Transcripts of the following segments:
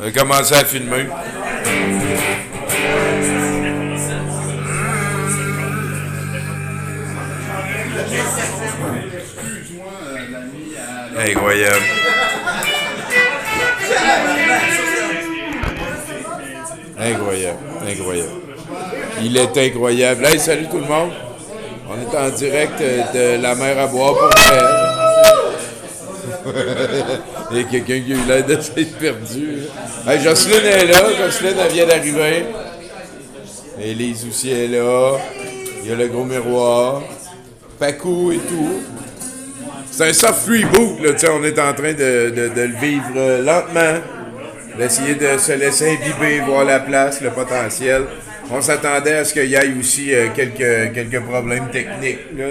On a commencé à filmer. Incroyable. Incroyable, incroyable. Il est incroyable. Hey, salut tout le monde. On est en direct de la mer à boire pour Il y a quelqu'un qui a eu l'air d'être perdu. Hey, Jocelyne est là. Jocelyne, elle vient d'arriver. Élise aussi est là. Il y a le gros miroir. Pacou et tout. C'est un soft reboot, là. On est en train de le vivre lentement. D'essayer de se laisser imbiber, voir la place, le potentiel. On s'attendait à ce qu'il y ait aussi quelques problèmes techniques, là,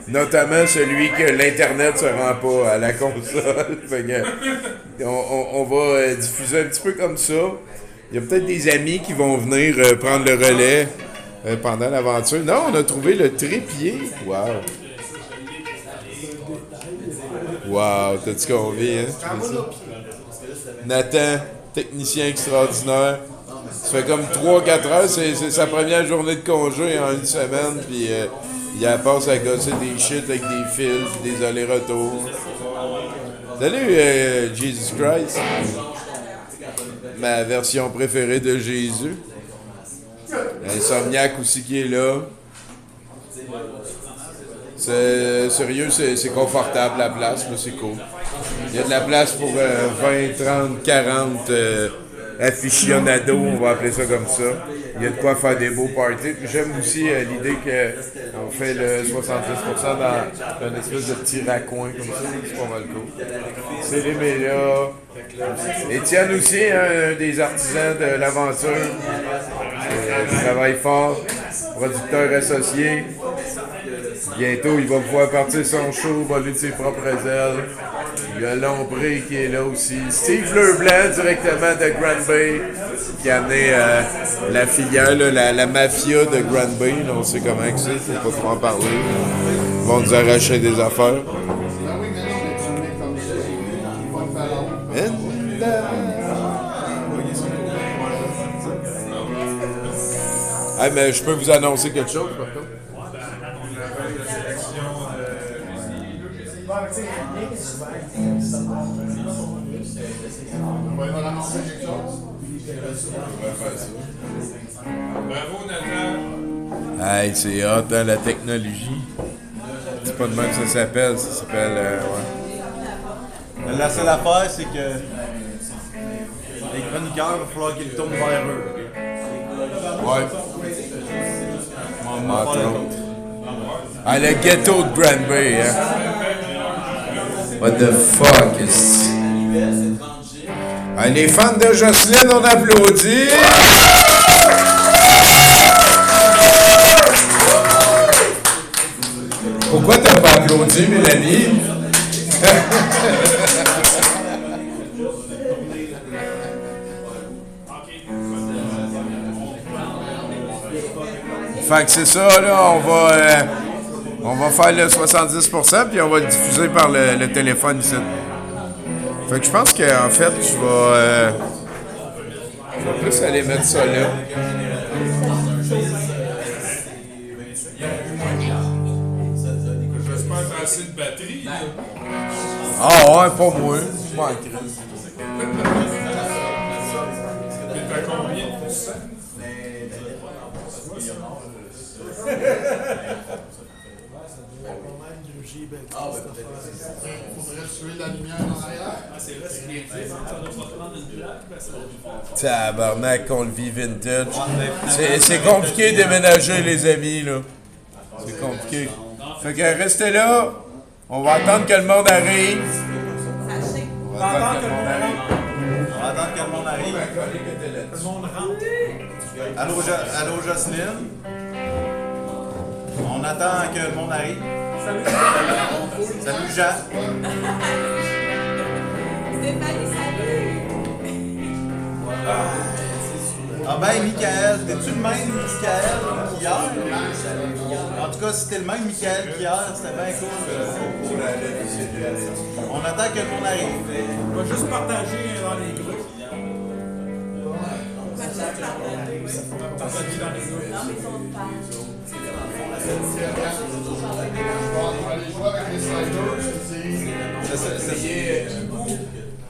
notamment celui que l'Internet ne se rend pas à la console. Fait que, on va diffuser un petit peu comme ça. Il y a peut-être des amis qui vont venir prendre le relais pendant l'aventure. Non, on a trouvé le trépied. Wow! Wow, t'as-tu convié, hein? Nathan, technicien extraordinaire. Ça fait comme 3-4 heures, c'est sa première journée de congé en une semaine, puis il a passe à gosser des shit avec des fils, puis des allers-retours. Salut, Jesus Christ. Ma version préférée de Jésus. Insomniac aussi qui est là. Sérieux, c'est confortable la place, là, c'est cool. Il y a de la place pour 20, 30, 40 aficionados, on va appeler ça comme ça. Il y a de quoi faire des beaux parties. Puis j'aime aussi l'idée qu'on fait le 70% dans un espèce de petit raccoin comme ça. C'est pas mal cool. Célim est là. Étienne aussi, un des artisans de l'aventure. Il travaille fort. Producteur associé. Bientôt, il va pouvoir partir son show, voler de ses propres ailes. Il y a Lombré qui est là aussi. Steve Leblanc, directement de Grand Bay, qui a amené la filiale, la mafia de Grand Bay. Là, on sait comment c'est, il ne faut pas trop en parler. Ils vont nous arracher des affaires. Ah, mais je peux vous annoncer quelque chose, par contre. Bravo, Nathan. Hey, c'est hot, hein, la technologie. C'est pas de même que ça s'appelle. Ça s'appelle. Ouais. La seule affaire, c'est que les chroniqueurs, il va falloir qu'ils tournent vers eux. Ouais. Ah, le ghetto de Grand Bay, hein. What the fuck is... Ah, les fans de Jocelyne, on applaudit! Pourquoi t'as pas applaudi, Mélanie? Fait que c'est ça, là, on va faire le 70%, puis on va le diffuser par le téléphone ici. Fait que je pense qu'en fait, je vais plus aller mettre ça là. J'espère que t'as assez de batterie, là. Ah ouais, pas moi. Je m'en crisse. T'es à combien de pourcents? Faudrait suivre la lumière en arrière. Tabarnak, qu'on le vit vintage. C'est compliqué de déménager, les amis, là. C'est compliqué. Fait que restez là. On va attendre que le monde arrive. On va attendre que le monde arrive. On va attendre que le monde arrive. Le monde rentre. Allô, Jocelyne? On attend que le monde arrive. Salut, Jean. Stéphanie, salut! Ah ben, Michael, t'es-tu le même Michael qu'hier? En tout cas, si t'es le même Michael qu'hier, c'était bien cool. On attend que le monde arrive. On va juste partager dans les groupes.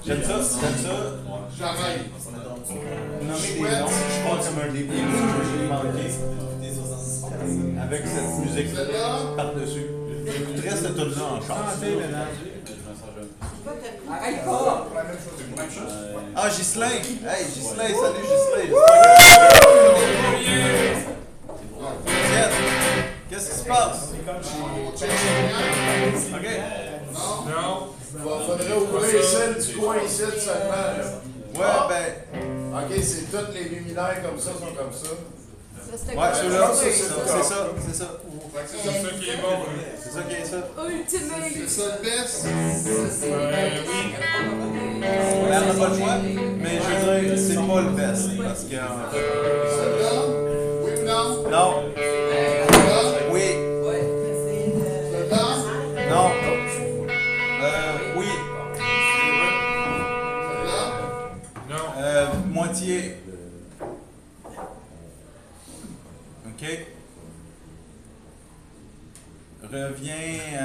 J'aime ça. J'arrête. Nommer des noms, je crois comme un début que j'ai manqué. Avec cette musique-là par-dessus. J'écouterais cette tune-là en char. Arrête pas! Ah, Ghislain! Hey, Ghislain, salut Ghislain! Tiens, qu'est-ce qui se passe? Ok. Non. Faudrait ouvrir celle du coin ici seulement. Là. Ouais, ben. Ok, c'est toutes les luminaires comme ça sont comme ça. Ouais, ceux-là, c'est ça. C'est ça qui est bon. Hein. C'est ça qui est ça. Ultimate! C'est ça le best. Oui. On n'a pas le choix, mais je veux dire, c'est pas le best. Parce que. Celle-là? Oui ou non? Non. Celle-là? Oui. Celle-là? Non. Oui. Celle-là? Non. Moitié. OK. Reviens à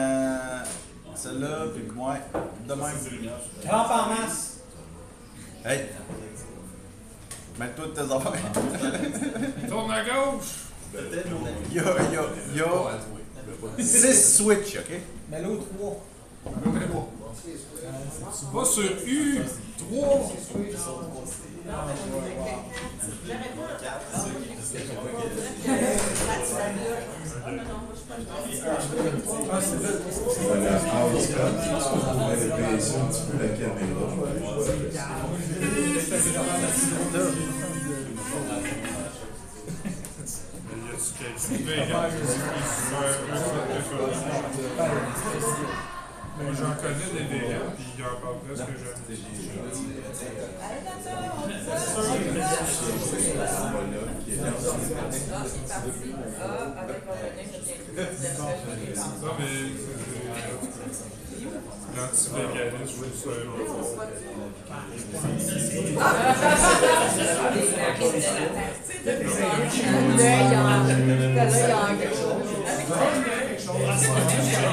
celle-là, puis moi, de même. Rampe en masse. Hey! Mets-toi de tes affaires. Tourne à gauche. Il y a 6 switch, OK? Mais l'autre 3. Va sur U3. Voilà, house cut. On avait baissé un petit peu la caméra. Moi, j'en connais des végans, puis ils en parlent presque jamais. Non, mais l'anti-véganisme, je trouve ça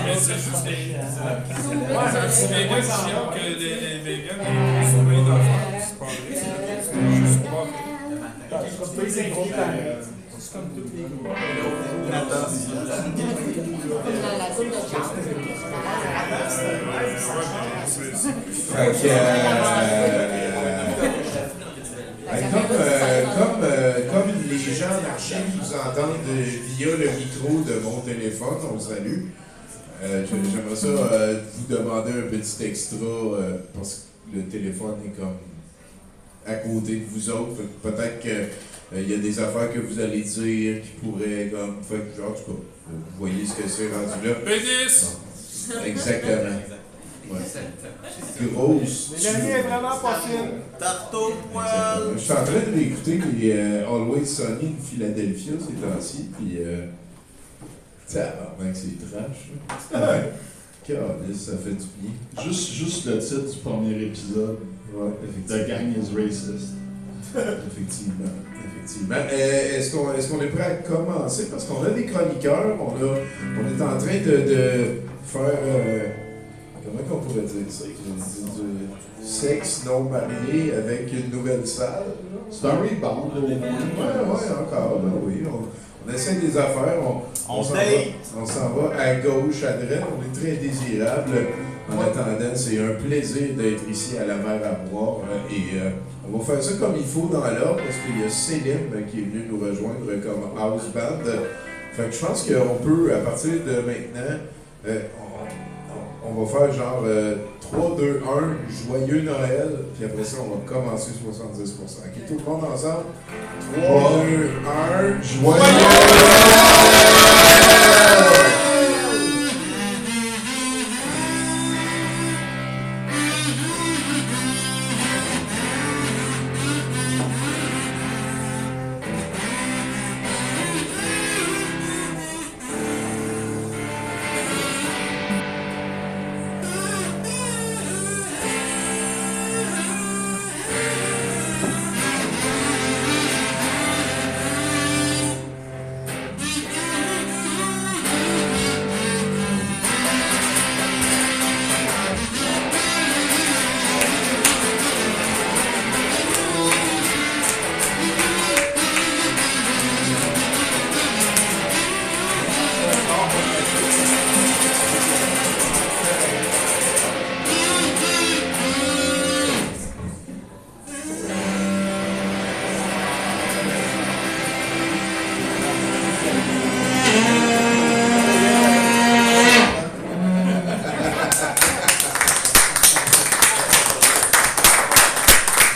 mais c'est juste les végans chiants que les végans ils sont plein d'affaires, c'est pas vrai. C'est juste pas vrai. C'est comme toutes les groupes. Fait que, comme les gens en archive nous entendent via le micro de mon téléphone, on le salue. J'aimerais ça vous demander un petit extra parce que le téléphone est comme à côté de vous autres. Peut-être qu'il y a des affaires que vous allez dire qui pourraient comme faire que genre, vous voyez ce que c'est rendu là. Pénis! Exactement. Ouais. Grosse. Mélanie est vraiment pas fine. Tarteau poil! Je suis en train de réécouter les Always Sunny de Philadelphia ces temps-ci, puis tabarnak, c'est trash. Ouais. Calisse, ça fait du bien. Juste le titre du premier épisode. Ouais, The gang is racist. Effectivement. Est-ce qu'on est prêt à commencer? Parce qu'on a des chroniqueurs, on est en train de faire, comment qu'on pourrait dire ça? Du sexe non marié avec une nouvelle salle. C'est un rebound, au moins. Ouais, encore, là, oui. On essaie des affaires, On s'en date. va, on s'en va à gauche, à droite, on est très désirable. En attendant, c'est un plaisir d'être ici à la mer à boire on va faire ça comme il faut dans l'ordre parce qu'il y a Céline qui est venue nous rejoindre comme house band. Fait que je pense qu'on peut, à partir de maintenant, on va faire genre 3, 2, 1, joyeux Noël, puis après ça, on va commencer 70%. Ok, tout le monde ensemble? 3, 2, 1, joyeux Noël!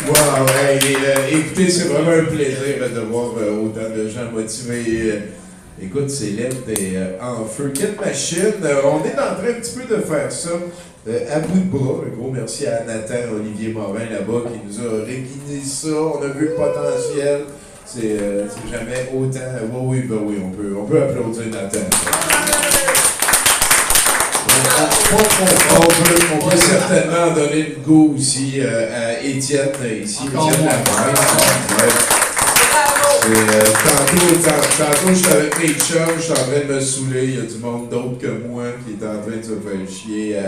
Wow, hey, écoutez, c'est vraiment un plaisir de voir autant de gens motivés. Écoute, Céleste est en feu. Quelle machine! On est en train un petit peu de faire ça à bout de bras. Un gros merci à Nathan Olivier Morin là-bas qui nous a réguidé ça. On a vu le potentiel. C'est jamais autant. Oui, on peut applaudir Nathan. On peut certainement donner le goût aussi à Étienne, ici, Étienne Lapointe. Tantôt, j'étais avec mes chums, j'étais en train de me saouler, il y a du monde d'autre que moi qui est en train de se faire chier à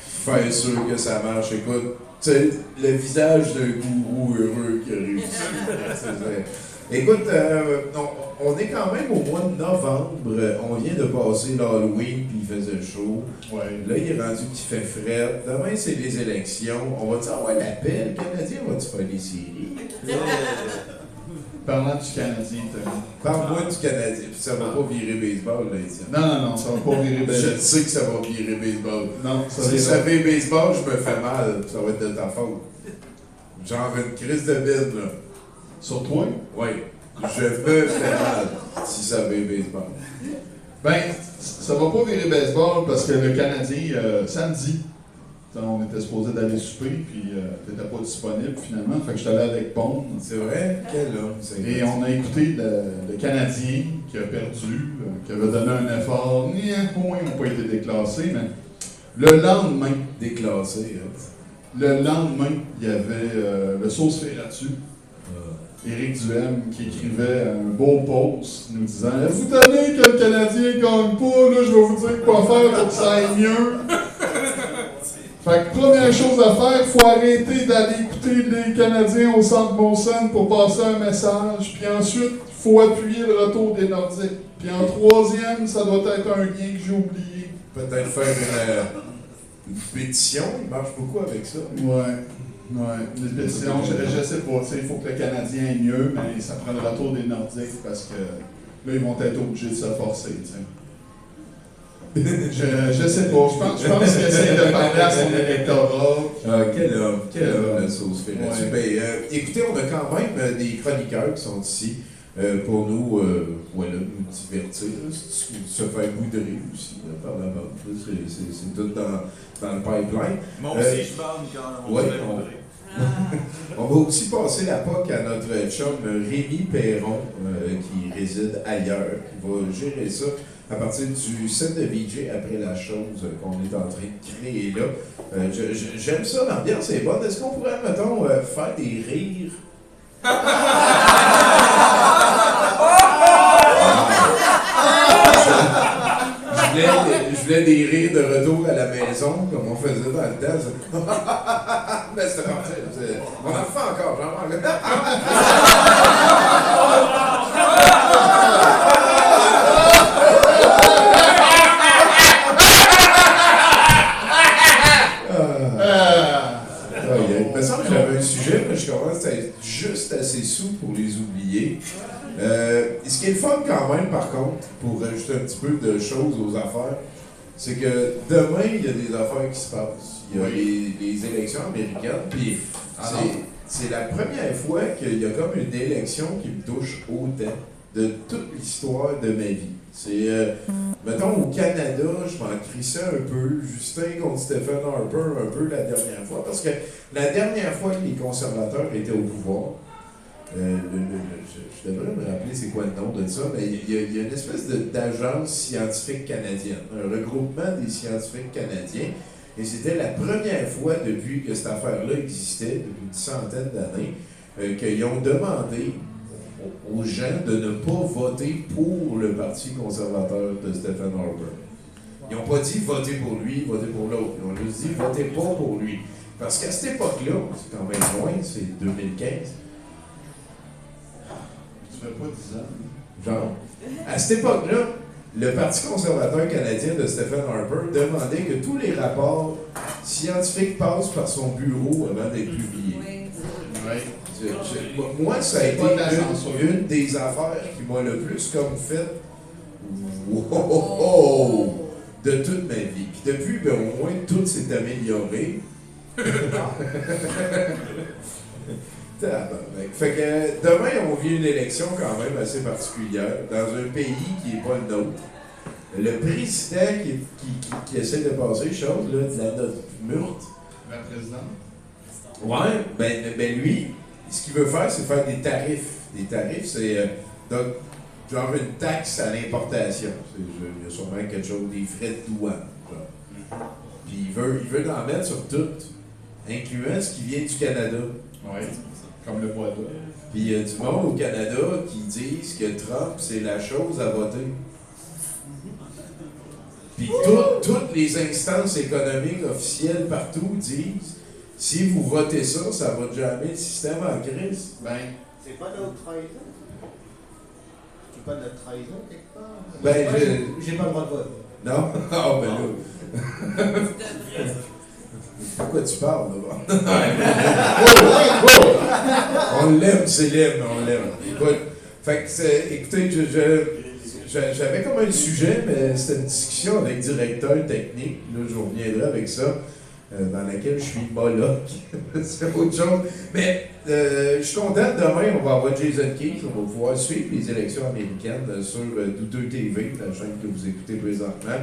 faire sûr que ça marche. Écoute, tu sais, le visage d'un gourou heureux qui a réussi. Écoute, on est quand même au mois de novembre. On vient de passer l'Halloween, puis il faisait chaud. Ouais. Là, il est rendu qu'il fait frais. Demain, c'est les élections. On va-tu avoir l'appel canadien? Va-tu faire des séries? Parlant du Canadien, Parle-moi du Canadien. Puis ça va pas virer baseball, là, Étienne. Non, ça va pas virer Je sais que ça va virer baseball. Non, Si ça fait baseball, je me fais mal. Ça va être de ta faute. Genre une crise de bide, là. Sur toi? Oui. Je me fais mal si ça fait baseball. Ben, ça va pas virer baseball parce que le Canadien, samedi, on était supposé d'aller souper, puis t'étais pas disponible finalement, fait que je suis allé avec Bond. C'est vrai? Quel homme? Et on a écouté le Canadien qui a perdu, qui avait donné un effort. Au moins, ils n'ont pas été déclassés, mais le lendemain, Déclassé, hein? il y avait le sauce Ferratu. Éric Duhem qui écrivait un beau post nous disant « Vous tenez que le Canadien gagne pas, là, je vais vous dire quoi faire pour que ça aille mieux. » Fait que première chose à faire, il faut arrêter d'aller écouter les Canadiens au Centre Molson pour passer un message. Puis ensuite, il faut appuyer le retour des Nordiques. Puis en troisième, ça doit être un lien que j'ai oublié. Peut-être faire une pétition, il marche beaucoup avec ça. Ouais, les pétitions, je sais pas. Il faut que le Canadien aille mieux, mais ça prend le retour des Nordiques parce que là, ils vont être obligés de se forcer. Je sais pas. Je pense qu'il essaie de parler à son électorat. Quel homme, la sauce Ferratu. Ouais. Écoutez, on a quand même des chroniqueurs qui sont ici pour nous, nous divertir, se faire boudrer aussi par la bande. C'est tout dans le pipeline. Moi aussi, je parle quand on Ouais, se fait montrer. On va aussi passer la POC à notre chum Rémi Perron, qui réside ailleurs, qui va gérer ça à partir du set de VJ après la chose qu'on est en train de créer là. J'aime ça, l'ambiance est bonne. Est-ce qu'on pourrait, mettons, faire des rires? Je voulais des rires de retour à la maison, comme on faisait dans le temps. Mais c'était parti. On en fait encore, j'en parle. Il me semble que j'avais un sujet, mais je commence à être juste assez sous pour les oublier. Ce qui est le fun quand même, par contre, pour rajouter un petit peu de choses aux affaires, c'est que demain, il y a des affaires qui se passent. Il y a les élections américaines, puis c'est la première fois qu'il y a comme une élection qui me touche autant de toute l'histoire de ma vie. C'est, mettons, au Canada, je m'en crissais un peu, Justin contre Stephen Harper un peu la dernière fois, parce que la dernière fois que les conservateurs étaient au pouvoir, je devrais me rappeler c'est quoi le nom de ça, mais il y a une espèce d'agence scientifique canadienne, un regroupement des scientifiques canadiens, et c'était la première fois depuis que cette affaire-là existait, depuis une centaine d'années, qu'ils ont demandé aux gens de ne pas voter pour le Parti conservateur de Stephen Harper. Ils n'ont pas dit voter pour lui, voter pour l'autre. Ils ont juste dit votez pas pour lui. Parce qu'à cette époque-là, c'est quand même loin, c'est 2015. Tu fais pas 10 ans. Genre, à cette époque-là, le Parti conservateur canadien de Stephen Harper demandait que tous les rapports scientifiques passent par son bureau avant d'être publiés. Ouais. Moi, ça a été une des affaires qui m'a le plus comme fait wow, de toute ma vie. Puis depuis, ben, au moins, tout s'est amélioré. Tabarnak. Fait que demain, on vit une élection quand même assez particulière dans un pays qui n'est pas le nôtre. Le président qui essaie de passer les choses, là, de la note murte. La présidente. Ouais, ben lui, ce qu'il veut faire, c'est faire des tarifs. Des tarifs, c'est donc genre une taxe à l'importation. Il y a sûrement quelque chose, des frais de douane. Genre. Puis il veut en mettre sur tout, incluant ce qui vient du Canada. Oui, comme le bois d'eau. Puis il y a du monde au Canada qui disent que Trump, c'est la chose à voter. Puis toutes les instances économiques officielles partout disent, si vous votez ça, ça va jamais le système en crise. Ben, C'est pas de trahison? C'est pas de trahison quelque part? Ben, J'ai pas le droit de vote. Non? Ah, ben là. Pourquoi tu parles, là? On l'aime, c'est l'aime, on l'aime. Écoute, fait que, écoutez, j'avais comme un sujet, mais c'était une discussion avec le directeur technique. Là, je reviendrai avec ça, dans laquelle je suis moloch. C'est autre chose. Mais je suis content. Demain, on va avoir Jason Keith. On va pouvoir suivre les élections américaines sur Douteux TV, la chaîne que vous écoutez présentement.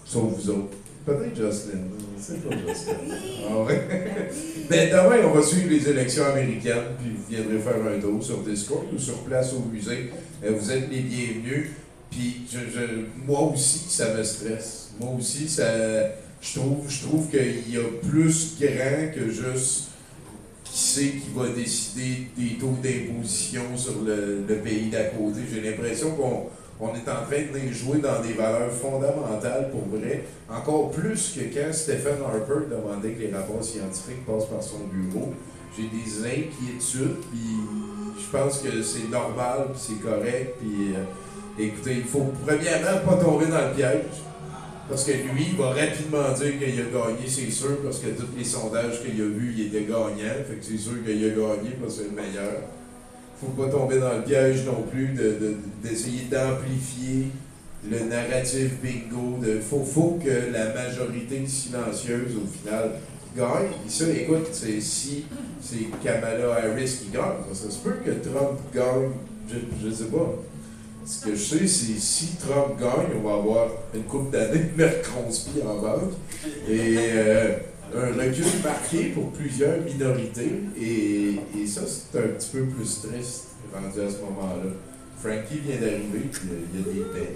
Sauf vous autres. Peut-être Jocelyn. C'est pas Jocelyn. Ah ouais. Ben, demain, on va suivre les élections américaines, puis vous viendrez faire un tour sur Discord ou sur place au musée. Vous êtes les bienvenus. Puis moi aussi, ça me stresse. Moi aussi, je trouve qu'il y a plus grand que juste qui c'est qui va décider des taux d'imposition sur le pays d'à côté. J'ai l'impression qu'on est en train de jouer dans des valeurs fondamentales pour vrai, encore plus que quand Stephen Harper demandait que les rapports scientifiques passent par son bureau. J'ai des inquiétudes, puis je pense que c'est normal, puis c'est correct, puis écoutez, il faut premièrement pas tomber dans le piège, parce que lui, il va rapidement dire qu'il a gagné, c'est sûr, parce que tous les sondages qu'il a vus, il était gagnant, fait que c'est sûr qu'il a gagné parce que c'est le meilleur. Faut pas tomber dans le piège non plus d'essayer d'amplifier le narratif bingo. Faut que la majorité silencieuse, au final, gagne. Et ça, écoute, si c'est Kamala Harris qui gagne, ça se peut que Trump gagne, je sais pas. Ce que je sais, c'est si Trump gagne, on va avoir une couple d'années de Mercronspi en banque. Et un recul marqué pour plusieurs minorités, et ça, c'est un petit peu plus triste rendu à ce moment-là. Frankie vient d'arriver, puis il y a des paix.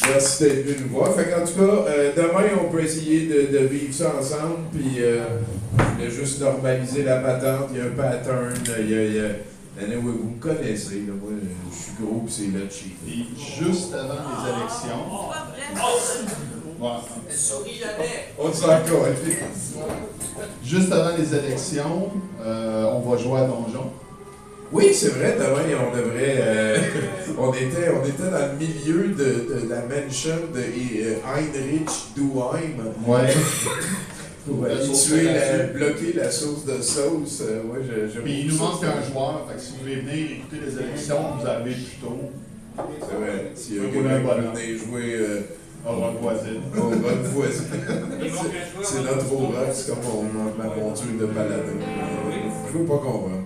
Merci d'être venu nous voir. Fait qu'en tout cas, demain, on peut essayer de vivre ça ensemble, puis je voulais juste normaliser la patente. Il y a un pattern, anyway, vous me connaissez, là, moi, je suis gros pis c'est là de chez et juste avant les élections. Ouais. Souris jamais. on s'en colle. Juste avant les élections, on va jouer à Donjon. Oui, c'est vrai, demain, on devrait. on était dans le milieu de la mansion de Heinrich Duheim. Ouais. Pour La sauce tuer, là-dessus. bloquer la source de sauce. Ouais, Puis il nous manque un joueur, fait que si vous voulez venir écouter les élections, vous arrivez plus tôt. C'est vrai. S'il y a Un quelqu'un bonheur, qui bonheur. venait jouer On va voisine. au rock voisin, Il manque un joueur. c'est notre rock, c'est comme ma monture de paladin. Je veux pas comprendre.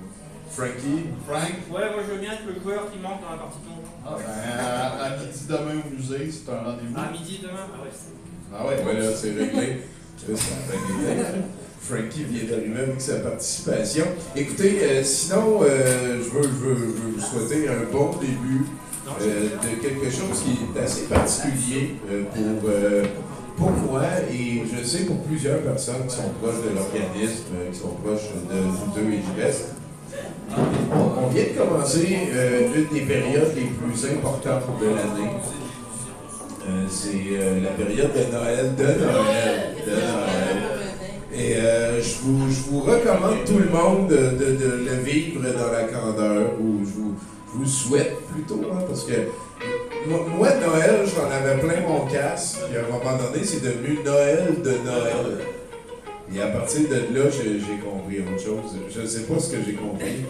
Frankie? Frank, Ouais, moi je veux bien être le joueur qui manque dans la partie de à midi demain au musée, c'est un rendez-vous. À midi demain. Ah ouais, c'est. Ah ouais, Ouais, là, c'est réglé. Là, ça a bien été. Frankie vient d'arriver avec sa participation. Écoutez, sinon, je veux vous souhaiter un bon début de quelque chose qui est assez particulier pour moi et je sais pour plusieurs personnes qui sont proches de l'organisme, qui sont proches de Douteux et du reste. On vient de commencer l'une des périodes les plus importantes de l'année. C'est la période de Noël. Et je vous recommande tout le monde de le vivre dans la candeur, ou je vous souhaite plutôt, hein, parce que moi, Noël, j'en avais plein mon casque, puis à un moment donné, c'est devenu Noël de Noël. Et à partir de là, j'ai compris autre chose. Je ne sais pas ce que j'ai compris,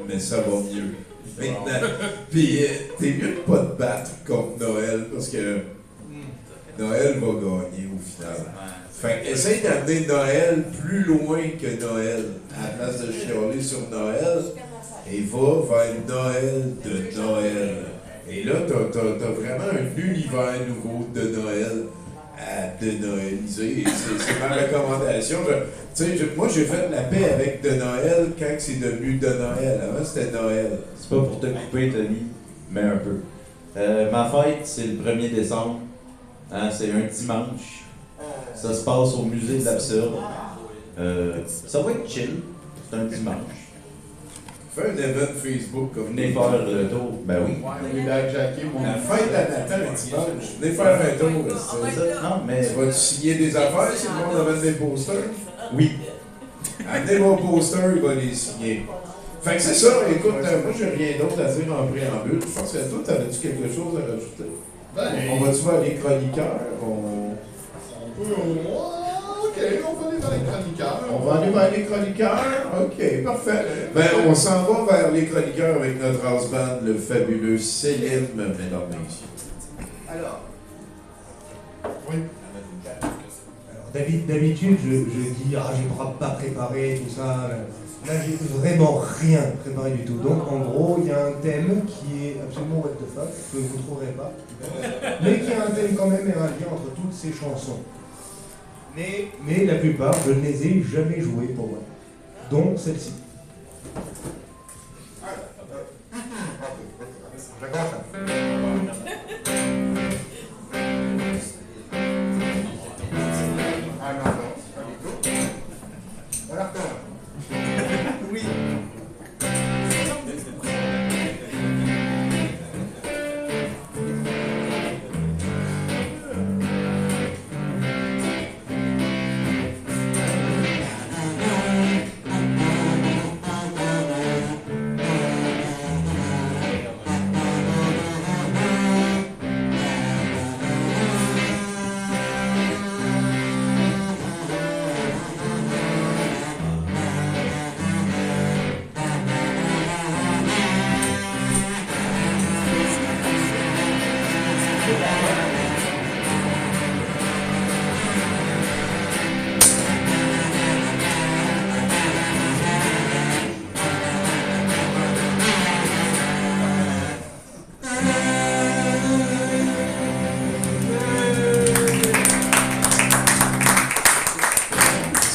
mais ça va mieux. Maintenant, puis t'es mieux de pas te battre contre Noël, parce que Noël va gagner au final. Fait essaye d'amener Noël plus loin que Noël. À la place de chialer sur Noël, et va vers Noël de Noël. Et là, t'as vraiment un univers nouveau de Noël à dénoëliser. C'est ma recommandation. Moi, j'ai fait la paix avec de Noël quand c'est devenu de Noël. Avant, c'était Noël. C'est pas pour te couper, Tony, mais un peu. Ma fête, c'est le 1er décembre. Hein, c'est un dimanche. Ça se passe au musée de l'Absurde. Ça va être chill. C'est un dimanche. Fais un event Facebook comme Venez faire le tour. Ben oui. Les Black Jackets, mon La fête à Nathan le dimanche. Venez faire un tour. C'est ça? Non, mais. Tu vas-tu signer des affaires si le monde amène des posters? Oui. Amenez mon poster, il va les signer. Fait que c'est ça, écoute, moi j'ai rien d'autre à dire en préambule. Je pense que toi, t'avais-tu quelque chose à rajouter? On va-tu voir les chroniqueurs? Ok, on va aller vers les chroniqueurs. On va aller vers les chroniqueurs? Ok, parfait. Ben, on s'en va vers les chroniqueurs avec notre house band, le fabuleux Céline, mesdames et messieurs. Alors, D'habitude, je dis, j'ai pas préparé tout ça. Là, j'ai vraiment rien préparé du tout. Donc, en gros, il y a un thème qui est absolument what the fuck, que vous ne trouverez pas, mais qui a un thème quand même et un lien entre toutes ces chansons. Mais la plupart, je ne les ai jamais jouées pour moi. Donc, celle-ci.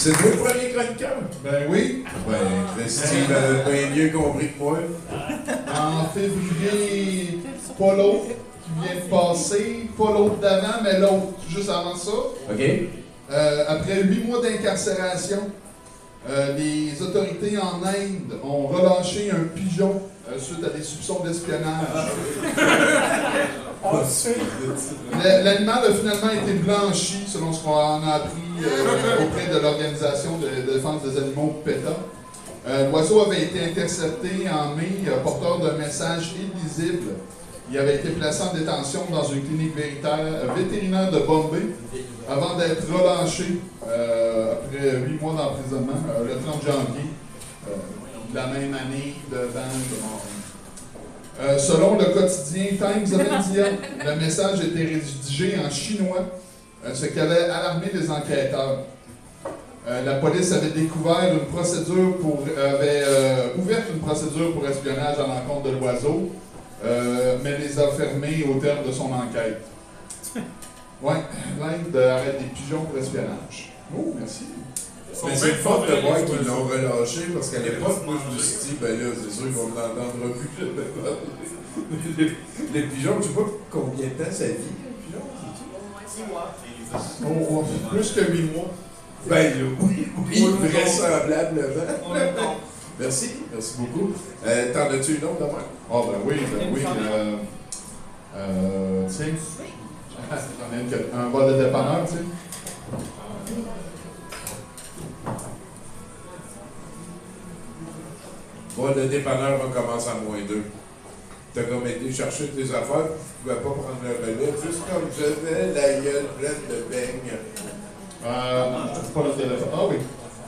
C'est toi le premier chroniqueur? Ben oui. Ben, Christine a bien mieux compris que moi. En février, pas l'autre qui vient de passer, pas l'autre d'avant, mais l'autre juste avant ça. OK. Après 8 mois d'incarcération, les autorités en Inde ont relâché un pigeon suite à des soupçons d'espionnage. L'animal a finalement été blanchi, selon ce qu'on a appris auprès de l'Organisation de défense des animaux PETA. L'oiseau avait été intercepté en mai, porteur d'un message illisible. Il avait été placé en détention dans une clinique vétérinaire de Bombay avant d'être relâché après 8 mois d'emprisonnement, le 30 janvier de la même année devant le mort. Selon le quotidien Times of India, le message était rédigé en chinois, ce qui avait alarmé les enquêteurs. La police avait découvert une procédure ouvert une procédure pour espionnage à l'encontre de l'oiseau, mais les a fermés au terme de son enquête. Ouais, l'Inde arrête des pigeons pour espionnage. Oh, merci. Mais c'est fort de voir qu'ils l'ont relâché parce qu'à l'époque, moi je me suis dit, ben là, c'est sûr qu'on n'entendra plus les pigeons. Je sais pas combien de temps ça vit, les pigeons. 6 mois. Oh, plus que 8 mois. Ben oui, vraisemblablement. Merci beaucoup. T'en as-tu une autre demain? Ah ben oui. Tiens, j'en ai un bas de dépanneur, tu sais. Bon, le dépanneur recommence à -2. T'as comme été chercher tes affaires, tu pouvais pas prendre le relais, juste comme j'avais la gueule pleine de beignes. Je trouve pas le téléphone. Ah oui.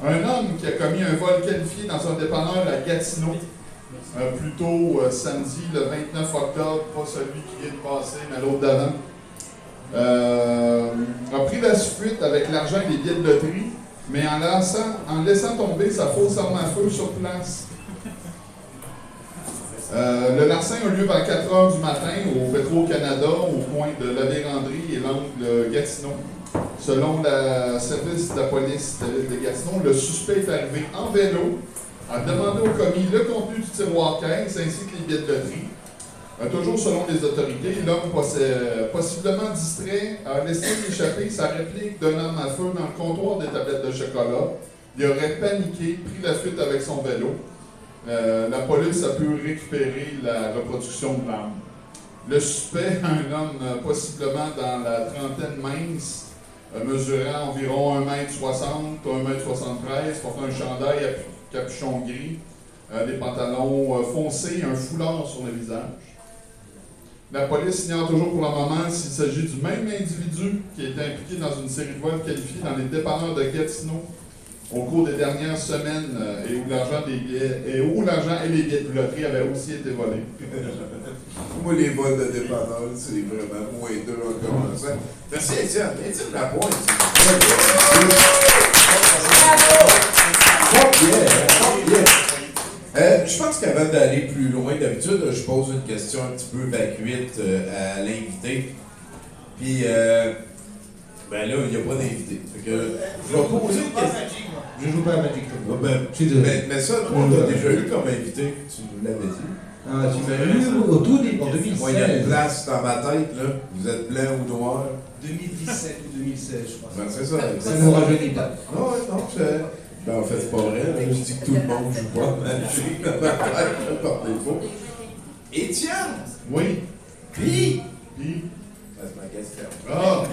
Un homme qui a commis un vol qualifié dans un dépanneur à Gatineau, plus tôt samedi, le 29 octobre, pas celui qui vient de passer, mais l'autre d'avant. a pris la fuite avec l'argent et les billets de loterie, mais en laissant tomber sa fausse arme à feu sur place. Le larcin a lieu vers 4 h du matin au Petro-Canada, au coin de la Vérandrie et l'angle Gatineau. Selon le service de la police de l'île de Gatineau, le suspect est arrivé en vélo, a demandé au commis le contenu du tiroir caisse ainsi que les billets de loterie. Toujours selon les autorités, l'homme possiblement distrait a laissé échapper sa réplique d'un arme à feu dans le comptoir des tablettes de chocolat. Il aurait paniqué, pris la fuite avec son vélo. La police a pu récupérer la reproduction de l'arme. Le suspect, un homme possiblement dans la trentaine mince, mesurant environ 1,60 m, 1,73 m, portant un chandail à capuchon gris, des pantalons foncés et un foulard sur le visage. La police ignore toujours pour le moment s'il s'agit du même individu qui a été impliqué dans une série de vols qualifiés dans les dépanneurs de Gatineau au cours des dernières semaines et où l'argent et les billets de loterie avaient aussi été volés. Moi, les vols de dépanneur, c'est vraiment moins deux en commençant. Merci, Étienne. Étienne Lapointe. Je pense qu'avant d'aller plus loin, d'habitude, je pose une question un petit peu vacuite à l'invité. Puis, ben là, il n'y a pas d'invité. Fait que je vais poser une question. Je joue pas à Magic. Mais ça, toi, t'as déjà eu comme invité, tu nous l'avais dit. Ah, tu m'as eu au tout début, en 2016. Moi, il y a une place dans ma tête, là. Vous êtes blanc ou noir? 2017 ou 2016, je crois. Ben, c'est ça. Ça ne nous rajeunit pas. Non, non, ben, en fait, c'est pas vrai. Je dis que tout le monde joue pas à Magic dans ma tête, par défaut. Étienne! Oui. Puis? C'est ma question. Ah!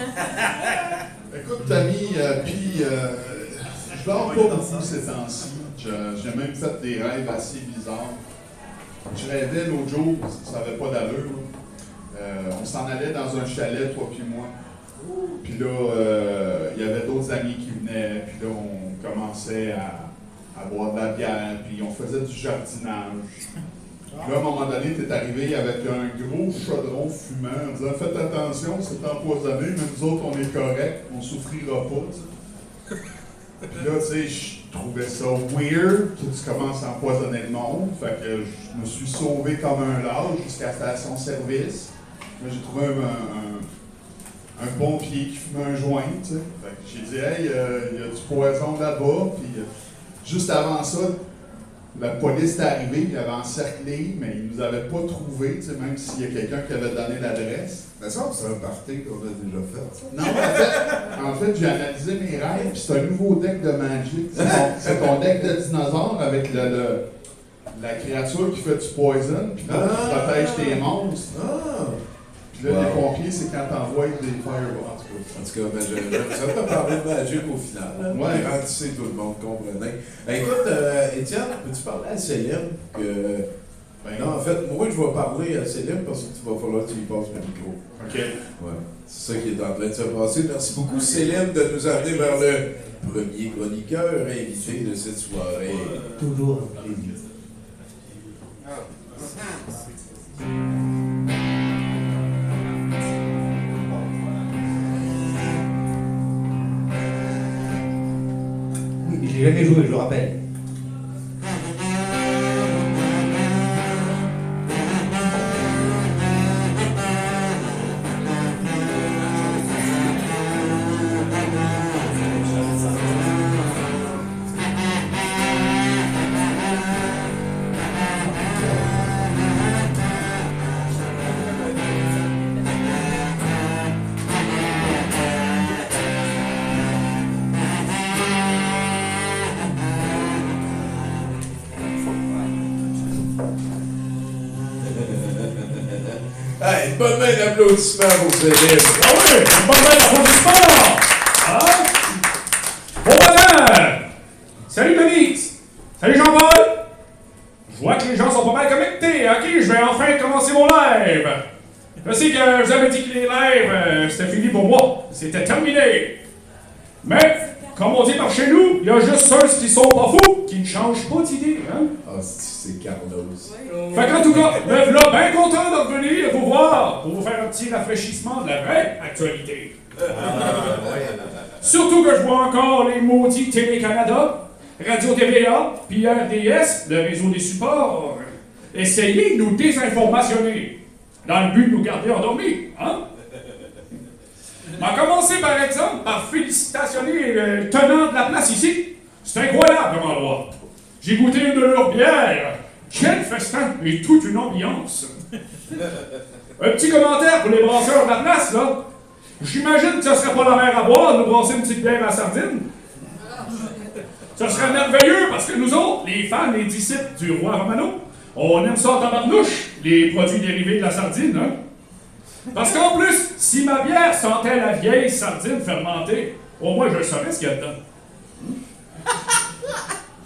Écoute, Tammy, je dors pas beaucoup ces temps-ci. J'ai même fait des rêves assez bizarres. Je rêvais l'autre jour, ça n'avait pas d'allure. On s'en allait dans un chalet, toi puis moi. Puis là, il y avait d'autres amis qui venaient, puis là, on commençait à boire de la bière, puis on faisait du jardinage. Puis là, à un moment donné, tu es arrivé avec un gros chaudron fumant en disant « Faites attention, c'est empoisonné, mais nous autres, on est corrects, on souffrira pas. » Puis là, tu sais, je trouvais ça weird que tu commences à empoisonner le monde. Fait que je me suis sauvé comme un lâche jusqu'à la station-service. Là, j'ai trouvé un pompier qui fumait un joint, tu sais. Fait que j'ai dit « Hey, il y a du poison là-bas. » Puis juste avant ça, la police est arrivée, il avait encerclé, mais il ne nous avait pas trouvés, même s'il y a quelqu'un qui avait donné l'adresse. Mais ça, c'est un party qu'on a déjà fait. Non, en fait j'ai analysé mes rêves, puis c'est un nouveau deck de Magic. C'est ton deck de dinosaure avec la créature qui fait du poison, puis qui protège tes monstres. Puis là, les pompiers, c'est quand t'envoies des fireballs. En tout cas, ben, ça t'a parlé de Magic au final. Hein? Ouais. Grandissez tout le monde, comprenez. Ben, écoute, Étienne, peux-tu parler à Céline? Non, en fait, moi, je vais parler à Céline parce que tu vas falloir que tu lui passes le micro. OK. Ouais. C'est ça qui est en train de se passer. Merci beaucoup, Céline, de nous amener vers le premier chroniqueur invité de cette soirée. Toujours. J'ai jamais joué, je le rappelle. Hey, une bonne main d'applaudissements pour Céline. Ah oui, une bonne main d'applaudissements! Hein? Bon matin! Salut Denise! Salut Jean-Paul! Je vois que les gens sont pas mal connectés. Ok, je vais enfin commencer mon live. Je sais que vous avez dit que les lives, c'était fini pour moi. C'était terminé. Mais, comme on dit par chez nous, il y a juste ceux qui sont pas fous qui ne changent pas d'idée, hein? Ah, c'est Carlos. Fait qu'en tout cas, me voilà bien content de revenir vous voir pour vous faire un petit rafraîchissement de la vraie actualité. Surtout que je vois encore les maudits Télé-Canada, Radio-TVA, puis RDS, le réseau des supports, essayer de nous désinformationner, dans le but de nous garder endormis, hein? On va commencer par exemple par félicitationner le tenant de la place ici. C'est incroyable comme endroit. J'ai goûté une de leurs bières. Quel festin et toute une ambiance. Un petit commentaire pour les brasseurs de la place, là. J'imagine que ce serait pas la mer à boire de nous brasser une petite bière à sardine. Ce serait merveilleux parce que nous autres, les fans et disciples du roi Romano, on aime ça en tabarnouche, les produits dérivés de la sardine, hein? Parce qu'en plus, si ma bière sentait la vieille sardine fermentée, au moins je savais ce qu'il y a dedans.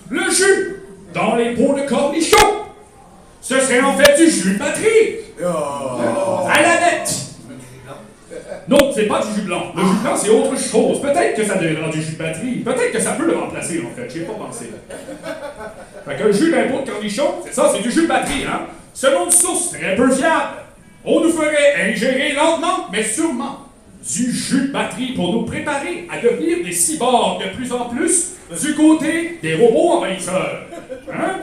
Le jus dans les pots de cornichons, ce serait en fait du jus de batterie. À la nette. Non, c'est pas du jus blanc. Le jus blanc, c'est autre chose. Peut-être que ça deviendra du jus de batterie. Peut-être que ça peut le remplacer, en fait. J'y ai pas pensé. Fait que le jus d'un pot de cornichon, c'est ça, c'est du jus de batterie, hein? Selon une source très peu fiable, on nous ferait ingérer lentement, mais sûrement, du jus de batterie pour nous préparer à devenir des cyborgs de plus en plus du côté des robots envahisseurs. Hein?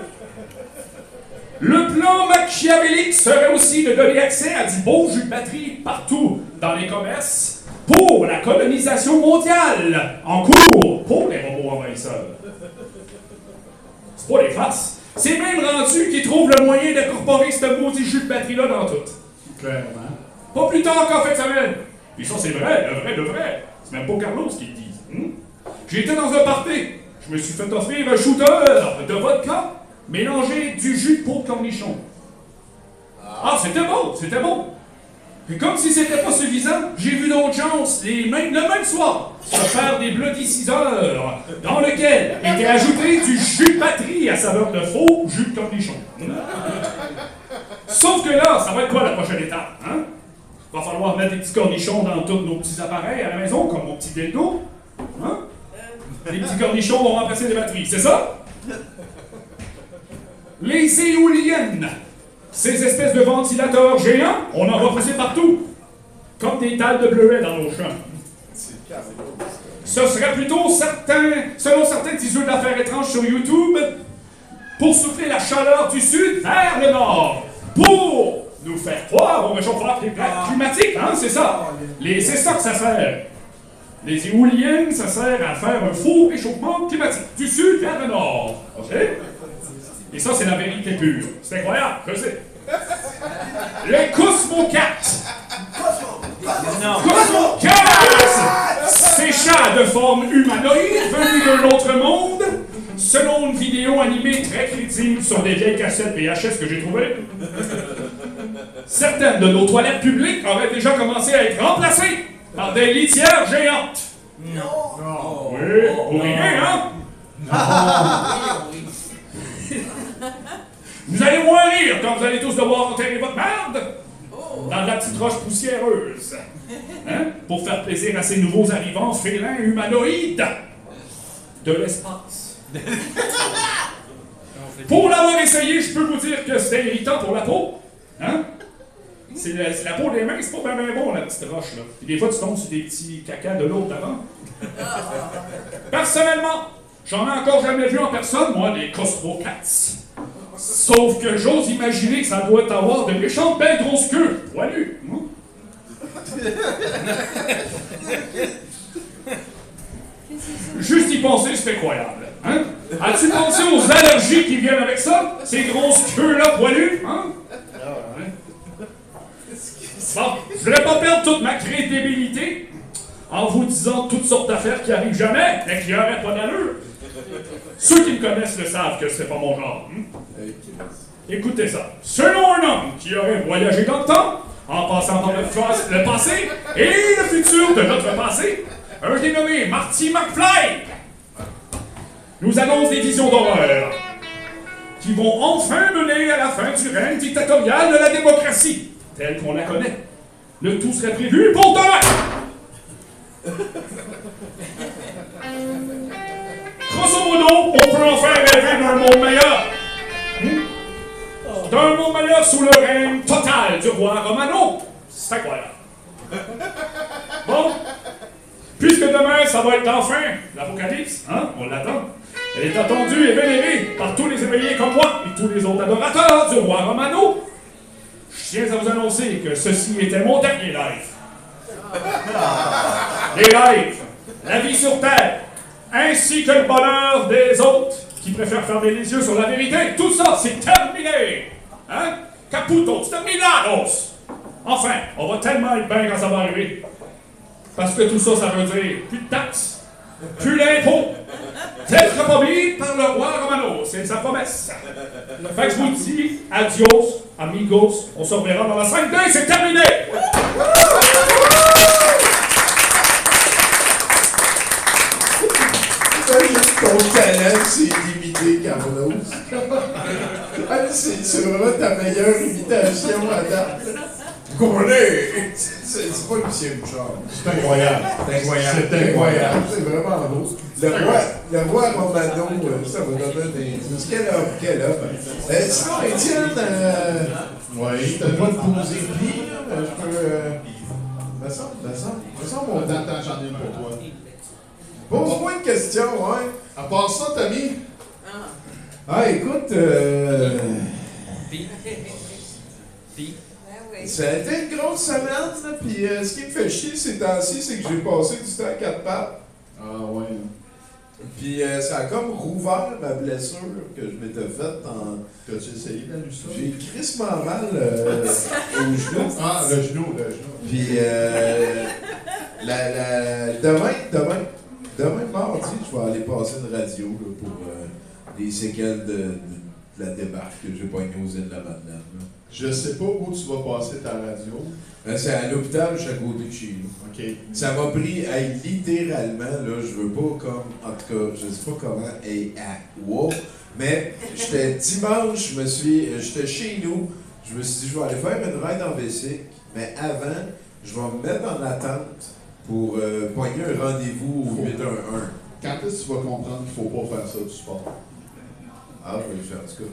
Le plan machiavélique serait aussi de donner accès à du beau jus de batterie partout dans les commerces pour la colonisation mondiale en cours pour les robots envahisseurs. C'est pas les farces. C'est même rendu qu'ils trouvent le moyen d'incorporer ce maudit jus de batterie-là dans tout. Clairement. Pas plus tard qu'en fin de semaine. Puis ça, c'est vrai, de vrai. C'est même pas Carlos qui le dit. J'étais dans un party. Je me suis fait offrir un shooter de vodka mélangé du jus de peau de cornichon. Ah, c'était bon. Puis comme si c'était pas suffisant, j'ai vu d'autres gens le même soir se faire des Bloody Caesar dans lequel était ajouté du jus de batterie à saveur de faux jus de cornichon. Sauf que là, ça va être quoi la prochaine étape, hein? Va falloir mettre des petits cornichons dans tous nos petits appareils à la maison, comme mon petit dildo. Hein? Les petits cornichons vont remplacer les batteries, c'est ça? Les éoliennes, ces espèces de ventilateurs géants, on en va passer partout, comme des dalles de bleuets dans nos champs. Ce serait plutôt selon certains petits jeux d'affaires étranges sur YouTube, pour souffler la chaleur du sud vers le nord, pour nous faire croire au réchauffement climatique, hein, c'est ça. C'est ça que ça sert. Les éoliennes, ça sert à faire un faux réchauffement climatique, du sud vers le nord. OK? Et ça, c'est la vérité pure. C'est incroyable, je sais. Les Cosmocats. Cosmocats! Ces chats de forme humanoïde venus de l'autre monde, selon une vidéo animée très crédible sur des vieilles cassettes VHS que j'ai trouvées, certaines de nos toilettes publiques auraient déjà commencé à être remplacées par des litières géantes. Non. Oui, pour rien, hein? Vous allez moins rire quand vous allez tous devoir enterrer votre merde dans de la petite roche poussiéreuse. Hein? Pour faire plaisir à ces nouveaux arrivants félins humanoïdes de l'espace. Pour l'avoir essayé, je peux vous dire que c'est irritant pour la peau. Hein? C'est la peau des mains, c'est pas bien bon, la petite roche, là. Puis des fois, tu tombes sur des petits cacas de l'autre avant. Personnellement, j'en ai encore jamais vu en personne, moi, des Cosmocats. Sauf que j'ose imaginer que ça doit avoir de méchantes belles grosses queues, poilues. Juste y penser, c'est incroyable. Hein? As-tu pensé aux allergies qui viennent avec ça? Ces grosses queues-là poilues? Hein? Bon, je voudrais pas perdre toute ma crédibilité en vous disant toutes sortes d'affaires qui arrivent jamais, mais qui n'auraient pas d'allure. Ceux qui me connaissent le savent que c'est pas mon genre. Écoutez ça. Selon un homme qui aurait voyagé dans le temps, en passant par le passé et le futur de notre passé, un dénommé Marty McFly nous annonce des visions d'horreur qui vont enfin mener à la fin du règne dictatorial de la démocratie, telle qu'on la connaît. Le tout serait prévu pour demain. Grosso modo, on peut en faire rêver d'un monde meilleur. D'un monde meilleur sous le règne total du roi Romano. C'est incroyable. Bon. Puisque demain, ça va être enfin l'Apocalypse, hein, on l'attend. Elle est attendue et vénérée par tous les éveillés comme moi et tous les autres adorateurs du roi Romano. Je tiens à vous annoncer que ceci était mon dernier live. Les lives, la vie sur Terre, ainsi que le bonheur des autres qui préfèrent fermer les yeux sur la vérité, tout ça, c'est terminé. Hein? Caputo, terminados. Enfin, on va tellement être bien quand ça va arriver. Parce que tout ça, ça veut dire plus de taxes, plus d'impôts, d'être promis par le roi Romano. C'est sa promesse. Fait que je vous dis, adios, amigos, on se reverra dans la 5D, c'est terminé! Ton talent, c'est d'imiter Carlos. C'est vraiment ta meilleure imitation à date. Vous comprenez? C'est pas Lucien Bouchard. C'est incroyable. C'est incroyable. C'est incroyable. C'est vraiment beau. Le roi Romano, ça va donner des... Quel homme. Sinon, Étienne, Oui. t'as pas de poser de pli, je peux... Me semble, mon Attends, j'en ai une pour toi. Pose-moi une question, ouais. À part ça, Tommy, Ah, écoute, ça a été une grosse semaine, là, puis ce qui me fait chier ces temps-ci, c'est que j'ai passé du temps à quatre pattes. ah ouais. Puis ça a comme rouvert ma blessure que je m'étais faite en... T'as-tu essayé la lustrée? J'ai crissement mal au genou. Ah, le genou. Puis demain mardi, je vais aller passer une radio là, pour les séquelles de la débarque que j'ai pognée aux îles de la Madeleine. Là. Je sais pas où tu vas passer ta radio. C'est à l'hôpital, je suis à côté de chez nous. OK. Ça m'a pris, littéralement, là, je veux pas comme, en tout cas, je sais pas comment, wow, mais dimanche, j'étais chez nous, je me suis dit, je vais aller faire une ride en bicycle, mais avant, je vais me mettre en attente pour pogner un rendez-vous au 811. Quand est-ce que tu vas comprendre qu'il faut pas faire ça du sport? Ah, oui, en tout cas.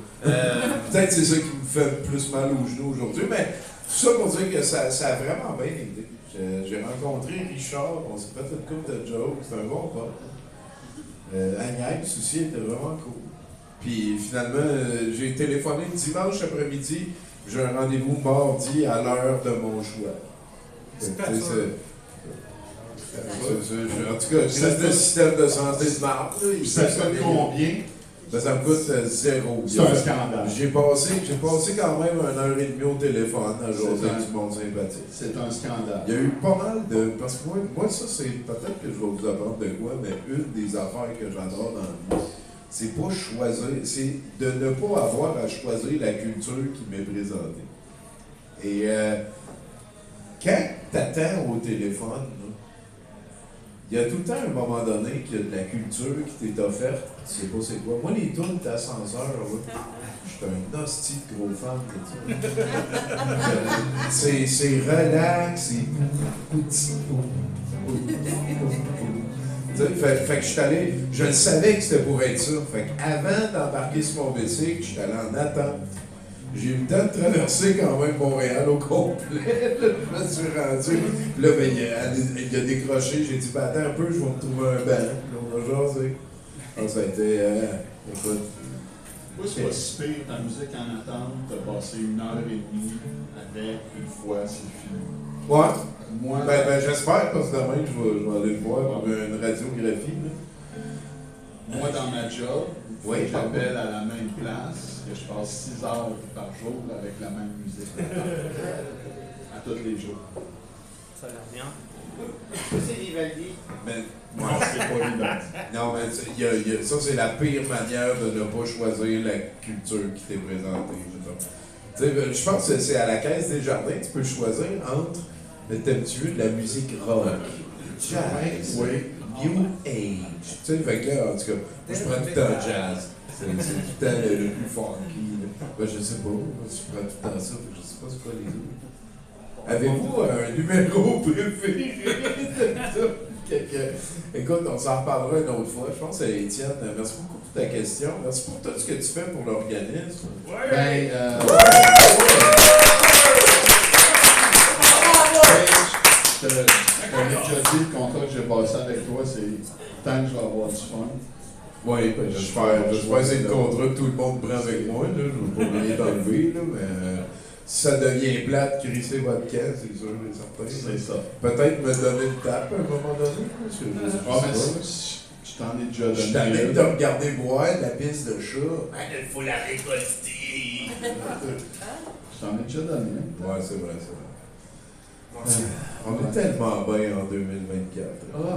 Peut-être c'est ça qui me fait plus mal aux genoux aujourd'hui, mais tout ça pour dire que ça a vraiment bien aidé. J'ai rencontré Richard, on s'est fait une couple de jokes, c'est un bon pote. Agnès aussi était vraiment cool. Puis finalement, j'ai téléphoné dimanche après-midi, j'ai un rendez-vous mardi à l'heure de mon choix. En tout cas, c'est le système de santé de marde. Ça coûte combien? Ça me coûte zéro. C'est un scandale. J'ai passé quand même 1h30 au téléphone à jaser du monde sympathique. C'est un scandale. Il y a eu pas mal de... Parce que moi ça, c'est peut-être que je vais vous apprendre de quoi, mais une des affaires que j'adore dans la vie, c'est pas choisir, c'est de ne pas avoir à choisir la culture qui m'est présentée. Et quand t'attends au téléphone, il y a tout le temps un moment donné qu'il y a de la culture qui t'est offerte, tu sais pas c'est quoi. Moi, les tunes d'ascenseur, je suis un hostie de gros fan de ça. C'est relax, c'est... Fait que je suis allé... Je le savais que c'était pour être ça. Fait qu'avant d'embarquer sur mon bicycle, je suis allé en attente. J'ai eu le temps de traverser quand même Montréal au complet. Je me suis rendu. Là, ben, il a décroché. J'ai dit, ben, attends un peu, je vais me trouver un banc. Là, on va jaser. Ah, ça a été. Écoute. Moi, c'est pas si pire ta musique en attente. T'as passé 1h30 avec une fois, c'est fini. Ouais. Moi, Ben, j'espère, parce que demain, je vais aller le voir pour une radiographie. Là. Moi, dans ma job, Oui, j'appelle à la même place que je passe 6 heures par jour avec la même musique. À tous les jours. Ça a l'air bien. C'est Vivaldi. Mais, Non, c'est pas Vivaldi. non, mais ça, c'est la pire manière de ne pas choisir la culture qui t'est présentée. Tu sais, je pense que c'est à la Caisse des Jardins, tu peux choisir entre, t'aimes-tu de la musique rock, jazz, New Age. Tu sais, fait que là, en tout cas, moi, je prends tout le temps jazz. C'est tout le temps le plus funky. Ben, je sais pas, je prends tout le temps ça, je sais pas c'est quoi les autres. Avez-vous un numéro préféré de ça? Écoute, on s'en reparlera une autre fois. Je pense que Étienne, merci beaucoup pour ta question. Merci pour tout ce que tu fais pour l'organisme. Ben, je t'avais déjà dit, le contrat que j'ai passé avec toi, c'est tant que je vais avoir du fun. Oui, ben, j'espère que c'est le contrat que tout le monde prend avec moi. Là. Je ne veux pas rien t'enlever, là, mais si ça devient plate, crisser votre camp, c'est sûr et certain. C'est ça. Peut-être me donner une tape à un moment donné. Parce que je t'en ai déjà donné. Je suis tanné de te regarder boire de la piste de chat. Il faut la récolter. Je t'en ai déjà donné. Ouais, c'est vrai, c'est vrai. On est tellement bien en 2024. Là,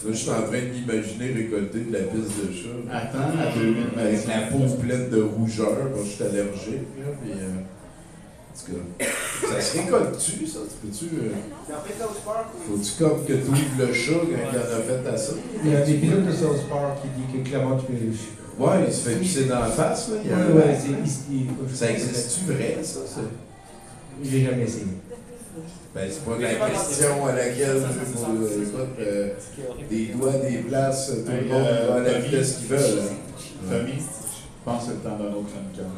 je suis en train de m'imaginer récolter de la pisse de chat. Attends, à 2024. Avec la peau pleine de rougeur, moi je suis allergique. Là, puis, en tout cas, ça se récolte-tu, ça? Tu peux-tu. Faut-tu comme que tu ouvres le chat quand il en a fait assez? Il y a un épisode de South Park qui dit que clairement tu peux. Ouais, il se fait pisser dans la face, là. Ouais, ça existe-tu vrai, ça? J'ai jamais essayé. Ben, c'est pas la question à laquelle des doigts, des places, tout le monde va à la vitesse qu'ils veulent. Tommy, je pense que c'est le temps d'un autre chroniqueur.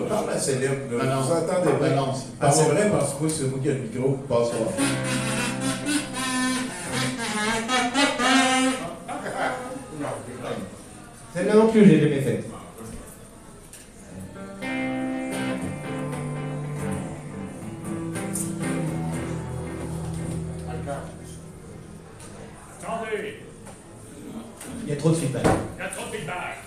Parle à Célèbre, là. Vous entendez bien? C'est vrai, parce que c'est moi qui ai le micro. Passe-moi. Celle-là non plus, j'ai jamais faite. Attendez! Il y a trop de feedback. Il y a trop de feedback!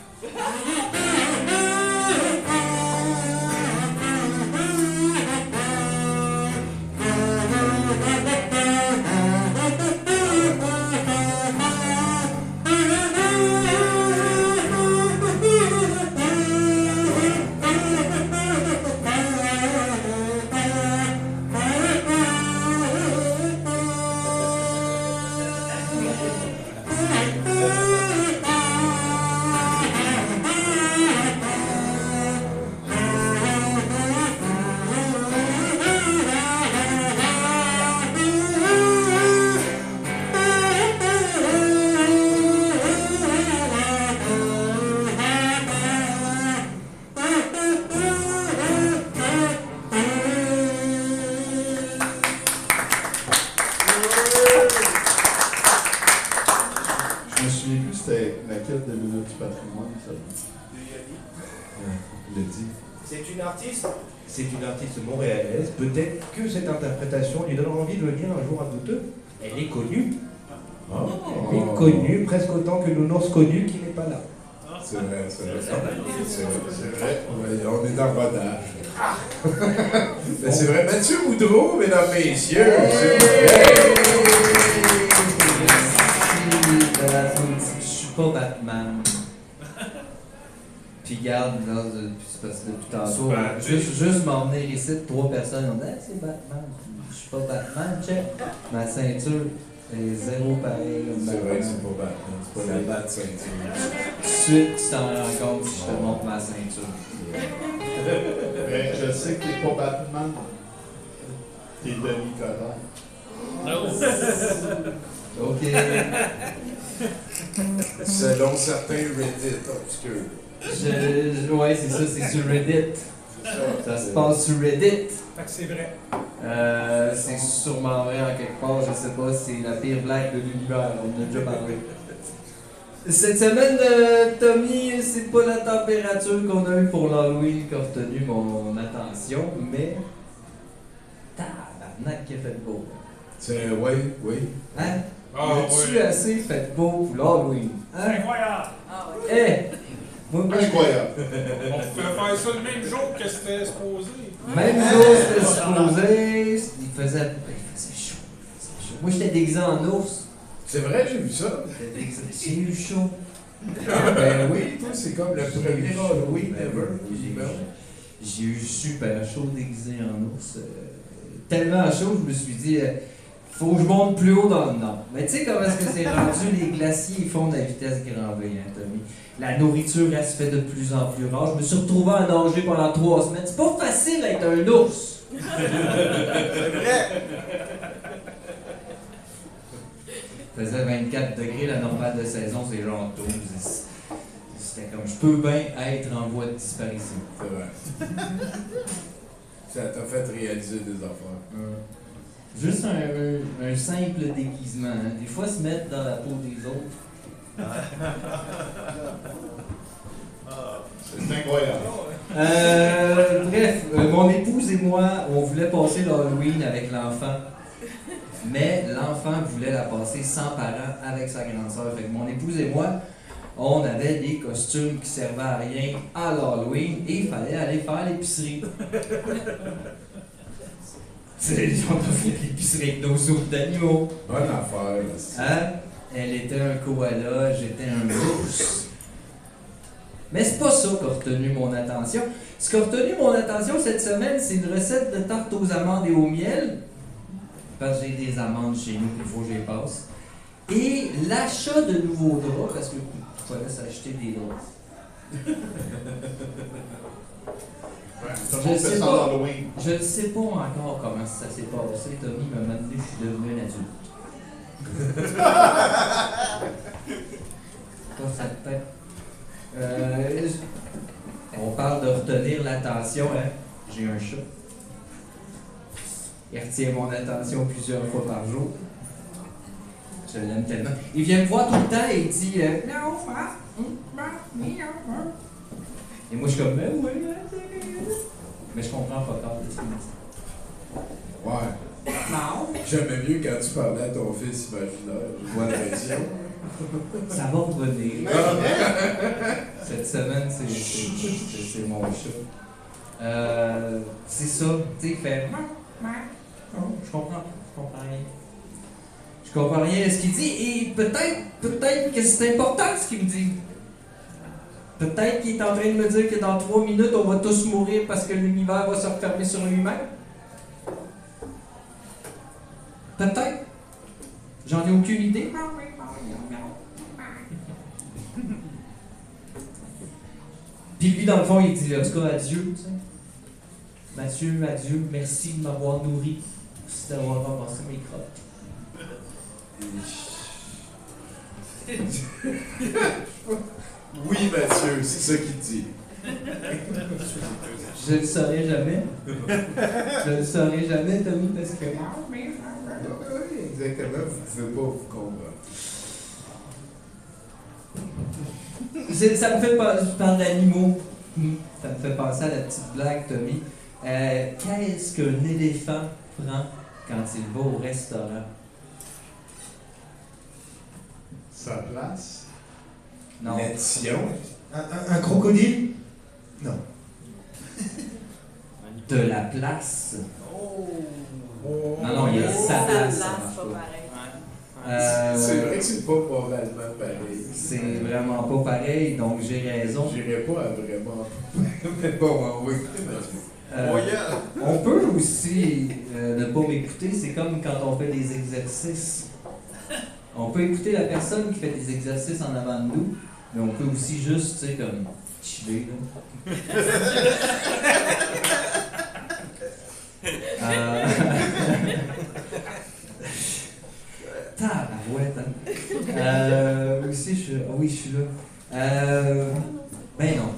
C'est une artiste montréalaise. Peut-être que cette interprétation lui donne envie de venir un jour à Douteux. Elle est connue. Elle est connue presque autant que Nounours connu qui n'est pas là. C'est vrai, c'est vrai. C'est vrai. On est dans le rodage. Mais c'est vrai. Mathieu Boudreau, mesdames, messieurs. Je suis pas Batman. Puis garde, là, c'est parce que depuis tantôt, juste m'en venir ici, 3 personnes, on dit ah, c'est Batman. Je suis pas Batman, check. Ma ceinture est zéro pareil. C'est vrai que c'est pas Batman, c'est pas la bat ceinture. Tout de suite, tu t'en rends compte si je te montre ma ceinture. Mais je sais que t'es pas Batman. T'es Denis Coderre. Ok. Selon certains Reddit obscurs. Ouais, c'est ça, c'est sur Reddit. Ça se passe sur Reddit. Fait que c'est vrai. C'est sûrement vrai en quelque part, je sais pas, c'est la pire blague de l'univers, on en a déjà parlé. Cette semaine, Tommy, c'est pas la température qu'on a eue pour l'Halloween qui a retenu mon attention, mais. Tabarnak qui a fait beau. C'est, oui. Hein? As-tu ouais. assez fait beau pour l'Halloween? Hein? C'est incroyable! Incroyable. On pouvait faire ça le même jour que c'était supposé. Même jour, c'était supposé, il faisait chaud. Moi, j'étais déguisé en ours. C'est vrai, j'ai vu ça. J'ai eu chaud. Ben oui, toi, c'est comme le premier Halloween ever. J'ai eu super chaud déguisé en ours. Tellement chaud, je me suis dit, faut que je monte plus haut dans le nord. Mais tu sais comment est-ce que c'est rendu? Les glaciers ils font de la vitesse grand V, hein, Tommy. La nourriture, elle se fait de plus en plus rare. Je me suis retrouvé à nager pendant 3 semaines. C'est pas facile d'être un ours. C'est vrai. faisait 24 degrés, la normale de saison, c'est genre 12. C'était comme, je peux bien être en voie de disparition. C'est vrai. Ça t'a fait réaliser des affaires. Juste un simple déguisement. Hein. Des fois, se mettre dans la peau des autres. C'est incroyable. Bref, mon épouse et moi, on voulait passer l'Halloween avec l'enfant. Mais l'enfant voulait la passer sans parents avec sa grande sœur. Fait que mon épouse et moi, on avait des costumes qui servaient à rien à l'Halloween et il fallait aller faire l'épicerie. On a fait l'épicerie avec nos soupes d'animaux. Bonne affaire, là. Hein? Elle était un koala, j'étais un ours. Mais c'est pas ça qui a retenu mon attention. Ce qui a retenu mon attention cette semaine, c'est une recette de tarte aux amandes et au miel. Parce que j'ai des amandes chez nous, il faut que je les passe. Et l'achat de nouveaux draps, parce qu'il fallait s'acheter des draps. Je ne sais pas encore comment ça s'est passé. Tommy m'a demandé si je suis devenu un adulte. Pas ça de tête. On parle de retenir l'attention. Hein? J'ai un chat. Il retient mon attention plusieurs fois par jour. Je l'aime tellement. Il vient me voir tout le temps et il dit et moi je suis comme mais je comprends pas quand ce qu'il dit. Ouais. J'aimais mieux quand tu parlais à ton fils imaginaire. Je vois l'impression. Ça va revenir. Cette semaine, c'est mon chat. C'est ça, tu sais, il fait. Je comprends rien. Je comprends rien à ce qu'il dit et peut-être que c'est important ce qu'il me dit. Peut-être qu'il est en train de me dire que dans 3 minutes, on va tous mourir parce que l'univers va se refermer sur lui-même. Peut-être. J'en ai aucune idée. Puis lui, dans le fond, il dit, en tout cas, adieu. Tu sais. Mathieu, adieu, merci de m'avoir nourri. Merci d'avoir ramassé mes crottes. Oui, Mathieu, c'est ça qu'il dit. Je le saurai jamais. Je le saurai jamais, Tommy, parce que. Exactement, vous pouvez pas vous comprendre. Ça me fait pas. Je parle d'animaux. Ça me fait penser à la petite blague, Tommy. Qu'est-ce qu'un éléphant prend quand il va au restaurant? Sa place? Non. L'addition? Un crocodile? Non. De la place. Non, il y a sa place. Ça marche pas. C'est vrai que c'est pas moralement pareil. C'est vraiment pas pareil, donc j'ai raison. J'irais pas à vraiment. Mais bon, on va écouter Mathieu. On peut aussi ne pas m'écouter, c'est comme quand on fait des exercices. On peut écouter la personne qui fait des exercices en avant de nous, mais on peut aussi juste, tu sais, comme chiller, là. Tabarouette, hein. Aussi, je suis là. Ben non.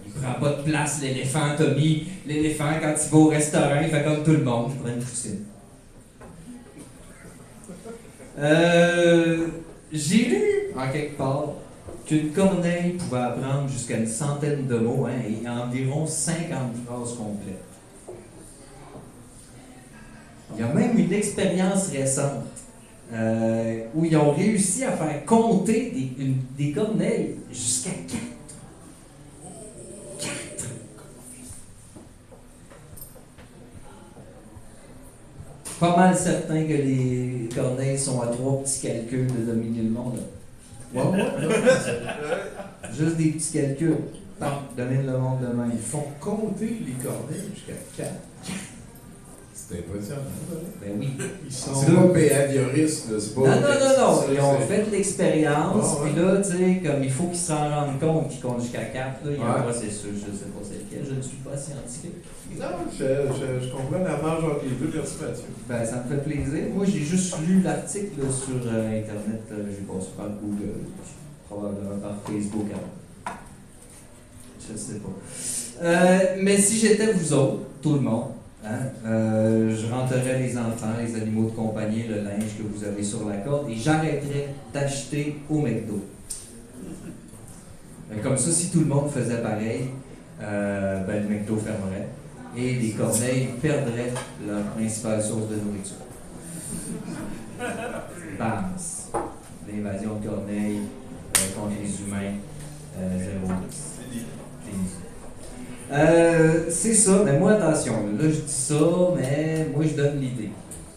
Il prend pas de place, l'éléphant, Tommy. L'éléphant, quand il va au restaurant, il fait comme tout le monde. Je prends une poutine. J'ai lu, en quelque part, qu'une corneille pouvait apprendre jusqu'à une centaine de mots, hein, et environ 50 phrases complètes. Il y a même une expérience récente où ils ont réussi à faire compter des corneilles jusqu'à 4. Pas mal certain que les corneilles sont à 3 petits calculs de dominer le monde. Ouais. Juste des petits calculs. Domine le monde de même. Ils font compter les corneilles jusqu'à 4. C'est impressionnant. Ben oui. C'est pas behavioriste, là. C'est pas. Non. Ils ont fait l'expérience, puis là, tu sais, comme il faut qu'ils s'en rendent compte qu'ils comptent jusqu'à 4, là, il y a un processus, je sais pas c'est lequel, je ne suis pas scientifique. Non, je comprends la marge entre les deux, merci Mathieu. Ben, ça me fait plaisir. Moi, j'ai juste lu l'article là, sur Internet, j'ai passé par Google, probablement par Facebook avant. Je sais pas. Mais si j'étais vous autres, tout le monde, je rentrerais les enfants, les animaux de compagnie, le linge que vous avez sur la corde et j'arrêterais d'acheter au McDo. Comme ça, si tout le monde faisait pareil, le McDo fermerait et les corneilles perdraient leur principale source de nourriture. Bam! L'invasion de corneilles contre les humains, 0. C'est ça, mais moi attention, là je dis ça, mais moi je donne l'idée.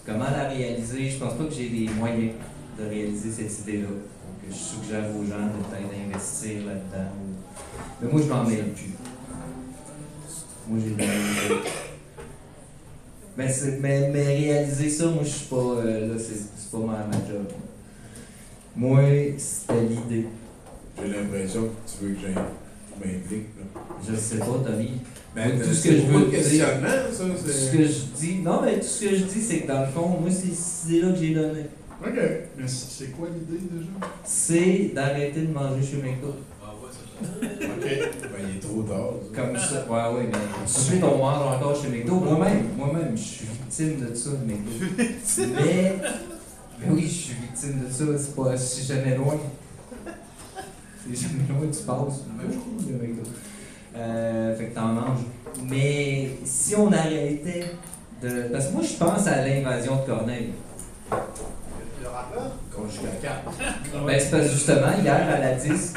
Comment la réaliser? Je pense pas que j'ai les moyens de réaliser cette idée-là. Donc je suggère aux gens de peut-être investir là-dedans. Mais moi je m'en mêle plus. Moi j'ai le mais réaliser ça, moi je suis pas. Là, c'est pas ma job. Moi, c'était l'idée. J'ai l'impression que tu veux que m'implique, là. Je sais pas, Tommy. Ben, tout ce que je veux dire. Ça, tout ce que je dis. Non, mais tout ce que je dis, c'est que dans le fond, moi, c'est cette idée-là que j'ai donnée. Ok. Mais c'est quoi l'idée déjà? C'est d'arrêter de manger chez McDo. Ok. Ben, il est trop tard. Comme ça. Ouais, mais ensuite, on mange encore chez McDo. Moi-même, je suis victime de ça, de McDo. Mais oui, je suis victime de ça. C'est jamais loin. C'est jamais loin, tu passes. Le McDo. Fait que t'en manges. Mais si on arrêtait de. Parce que moi, je pense à l'invasion de Corneille. Le rappeur? Quand jusqu'à 4. Ben, c'est parce que justement, hier à la 10,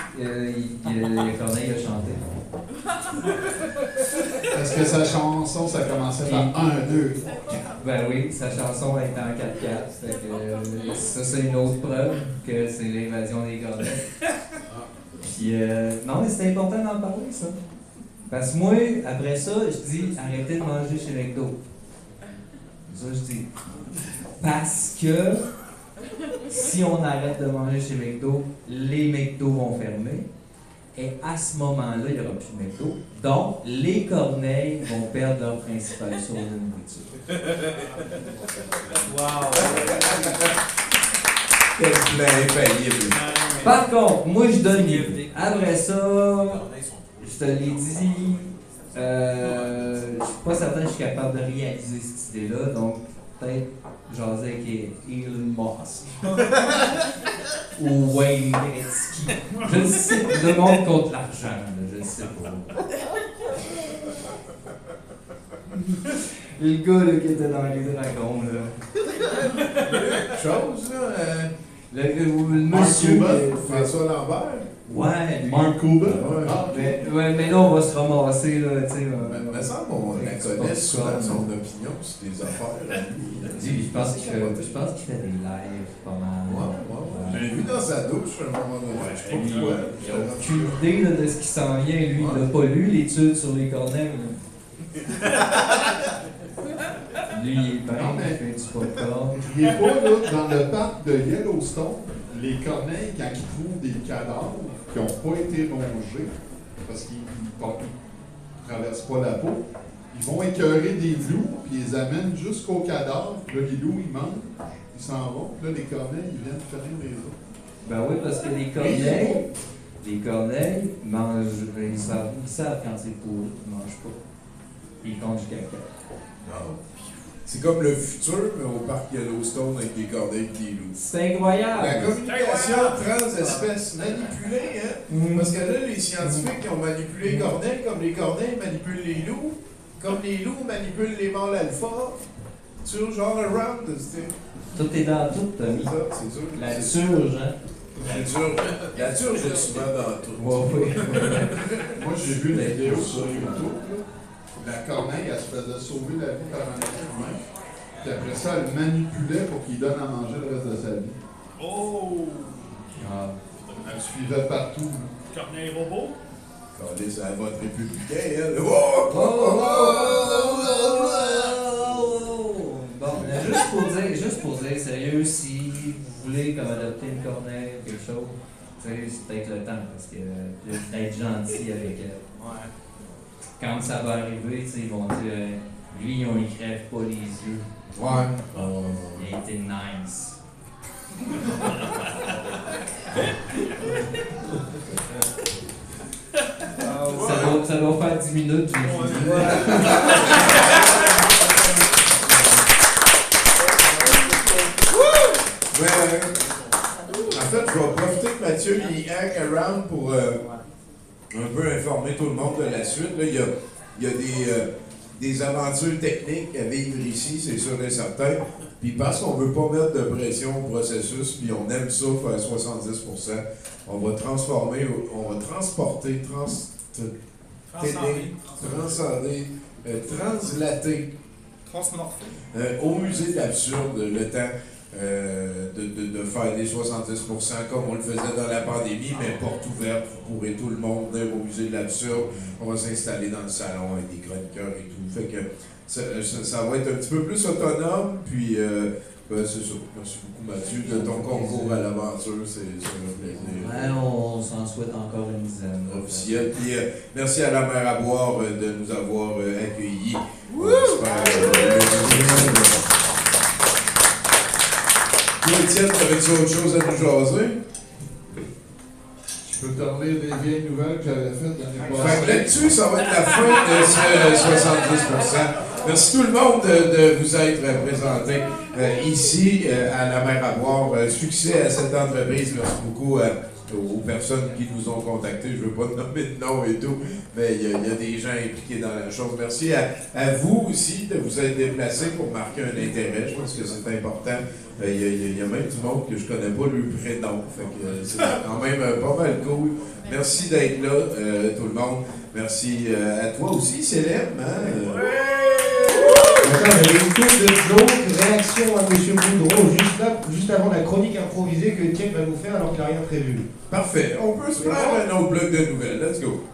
Corneille a chanté. Est-ce que sa chanson, ça commençait par 1, 2, 3, 4? Ben oui, sa chanson est en 4-4. Fait que ça, c'est une autre preuve que c'est l'invasion des Corneilles. Puis, non, mais c'est important d'en parler, ça. Parce que moi, après ça, je dis arrêtez de manger chez McDo. Ça, je dis. Parce que si on arrête de manger chez McDo, les McDo vont fermer. Et à ce moment-là, il n'y aura plus de McDo. Donc, les corneilles vont perdre leur principale source de nourriture. Wow! Quel plan infaillible. Par contre, moi, je donne l'idée. Après ça, je te l'ai dit, je suis pas certain que je suis capable de réaliser cette idée-là. Donc, peut-être jaser avec Elon Musk. Ou Wayne Gretzky. Je ne sais pas. Le monde contre l'argent, là, je ne sais pas. Le gars là, qui était dans les dragons, là. Chose, là. Le monsieur. François Lambert. Ouais, lui. Mark Cuban? Mais là, on va se ramasser, là, tu sais. Me semble qu'on la connaît souvent son opinion sur des affaires. Je pense qu'il fait des lives pas mal. Ouais. J'ai vu dans sa douche à un moment donné. Je sais pas pourquoi. Il n'a aucune idée là, de ce qui s'en vient. Lui, il n'a pas lu l'étude sur les corneilles. Lui, il est bien, il fait du popcorn. Il n'est pas là, dans le parc de Yellowstone, les corneilles, quand ils trouvent des cadavres qui n'ont pas été rongés, parce qu'ils ne traversent pas la peau, ils vont écœurer des loups, puis ils les amènent jusqu'au cadavre. Là, les loups, ils mangent, ils s'en vont. Puis là, les corneilles, ils viennent fermer les autres. Ben oui, parce que les corneilles mangent, ils savent quand c'est pourri, ils ne mangent pas. Ils comptent jusqu'à 4. Non. C'est comme le futur, mais au parc Yellowstone avec des corneilles et des loups. C'est incroyable! La communication trans-espèces manipulée, hein? Parce que là, les scientifiques ont manipulé les corneilles, comme les corneilles manipulent les loups, comme les loups manipulent les mâles alpha. Sur genre around, Tout est dans tout, Tommy. C'est ça, c'est sûr. La surge, hein? La turge est souvent dans tout. Ouais. Moi, j'ai vu la vidéo sur YouTube. La corneille, elle se faisait sauver la vie par un être humain. Puis après ça, elle manipulait pour qu'il donne à manger le reste de sa vie. Oh! Elle suivait partout. Corneille robot? Regardez, ça va être républicain, elle. juste pour dire, sérieux, si vous voulez comme adopter une corneille ou quelque chose, c'est peut-être le temps, parce que d'être gentil avec elle. Ouais. Quand ça va arriver, ils vont dire, lui, on y crève pas les yeux. Ouais. Il a été nice. Ça doit faire 10 minutes, j'ai fini. Ouais. En fait, je vais profiter que Mathieu il hang around pour un peu informer tout le monde de la suite. Là, il y a des aventures techniques à vivre ici, c'est sûr et certain. Puis parce qu'on ne veut pas mettre de pression au processus, puis on aime ça faire 70%, on va transporter, translater Transmorphé. au musée de l'absurde le temps de faire des 70% comme on le faisait dans la pandémie, mais porte ouverte, vous pourrez tout le monde venir au musée de l'absurde. On va s'installer dans le salon avec des chroniqueurs et tout. Fait que ça va être un petit peu plus autonome, puis c'est ça. Merci beaucoup Mathieu de ton concours à l'aventure, c'est un plaisir. Ouais, on s'en souhaite encore une dizaine. Officiel. Puis merci à la mer à boire de nous avoir accueillis. On espère, Étienne, t'avais-tu autre chose à nous jaser? Je peux te relire des vieilles nouvelles que j'avais faites l'année Fait que passée. là-dessus, ça va être la fin de ce 70%. Merci tout le monde de vous être présenté ici à la mer à boire. Succès à cette entreprise. Merci beaucoup aux personnes qui nous ont contactés. Je ne veux pas nommer de nom et tout, mais il y a des gens impliqués dans la chose. Merci à vous aussi de vous être déplacés pour marquer un intérêt. Je pense que c'est important. Il y a même du monde que je connais pas le prénom. Fait que c'est quand même pas mal cool. Merci d'être là, tout le monde. Merci à toi aussi, Célèbre. Hein? Attends, j'avais une couple de jokes, réaction à M. Boudreau, juste avant la chronique improvisée que Étienne va nous faire alors qu'il n'a rien prévu. Parfait. On peut se faire un autre bloc de nouvelles. Let's go.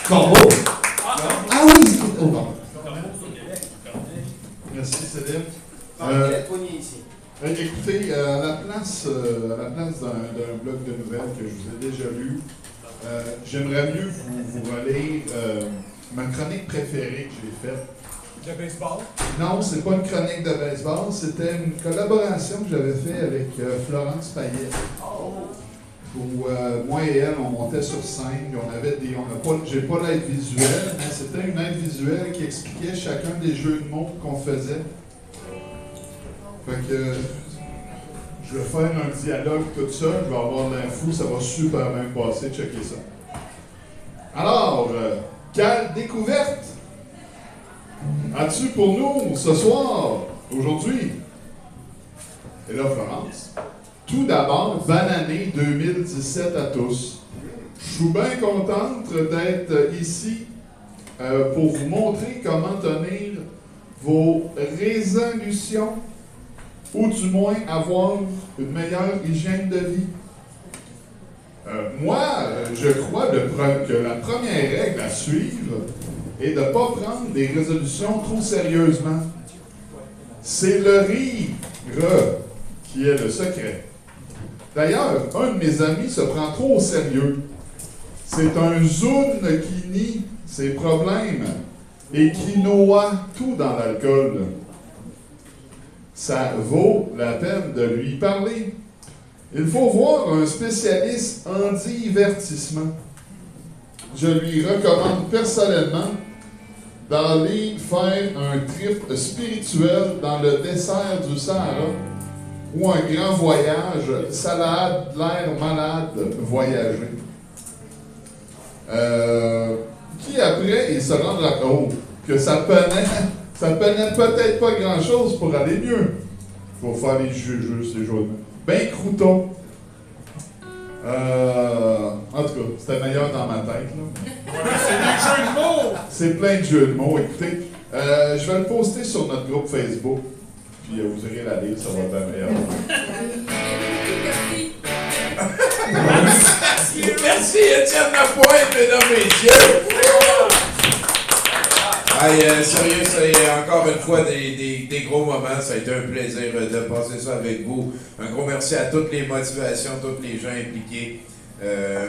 Corbeau. Ah oui, oh, pardon. Merci Céline. Écoutez, à la place d'un bloc de nouvelles que je vous ai déjà lu, j'aimerais mieux vous relire ma chronique préférée que j'ai faite. Le baseball? Non, c'est pas une chronique de baseball, c'était une collaboration que j'avais faite avec Florence Payet. Où moi et elle, on montait sur scène, puis j'ai pas l'aide visuelle, mais c'était une aide visuelle qui expliquait chacun des jeux de mots qu'on faisait. Fait que Je vais faire un dialogue tout seul, je vais avoir de l'info, ça va super bien passer, checker ça. Alors, quelle découverte as-tu pour nous ce soir, aujourd'hui? Et là, Florence, tout d'abord, bonne année 2017 à tous. Je suis bien contente d'être ici pour vous montrer comment tenir vos résolutions ou du moins avoir une meilleure hygiène de vie. Moi, je crois que la première règle à suivre est de ne pas prendre des résolutions trop sérieusement. C'est le rire qui est le secret. D'ailleurs, un de mes amis se prend trop au sérieux. C'est un zoun qui nie ses problèmes et qui noie tout dans l'alcool. Ça vaut la peine de lui parler. Il faut voir un spécialiste en divertissement. Je lui recommande personnellement d'aller faire un trip spirituel dans le désert du Sahara ou un grand voyage, salade, l'air malade, voyager. Qui après, il se rendra compte que ça prenait peut-être pas grand-chose pour aller mieux. Il faut faire les jeux, ces jours-là. Ben crouton. En tout cas, c'était meilleur dans ma tête. Là. C'est des jeux de mots! C'est plein de jeux de mots. Écoutez, je vais le poster sur notre groupe Facebook. Puis vous irez la lire, ça va être bien meilleur. Merci Étienne Lapointe, mesdames et messieurs. Sérieux, c'est encore une fois des gros moments. Ça a été un plaisir de passer ça avec vous. Un gros merci à toutes les motivations, tous les gens impliqués.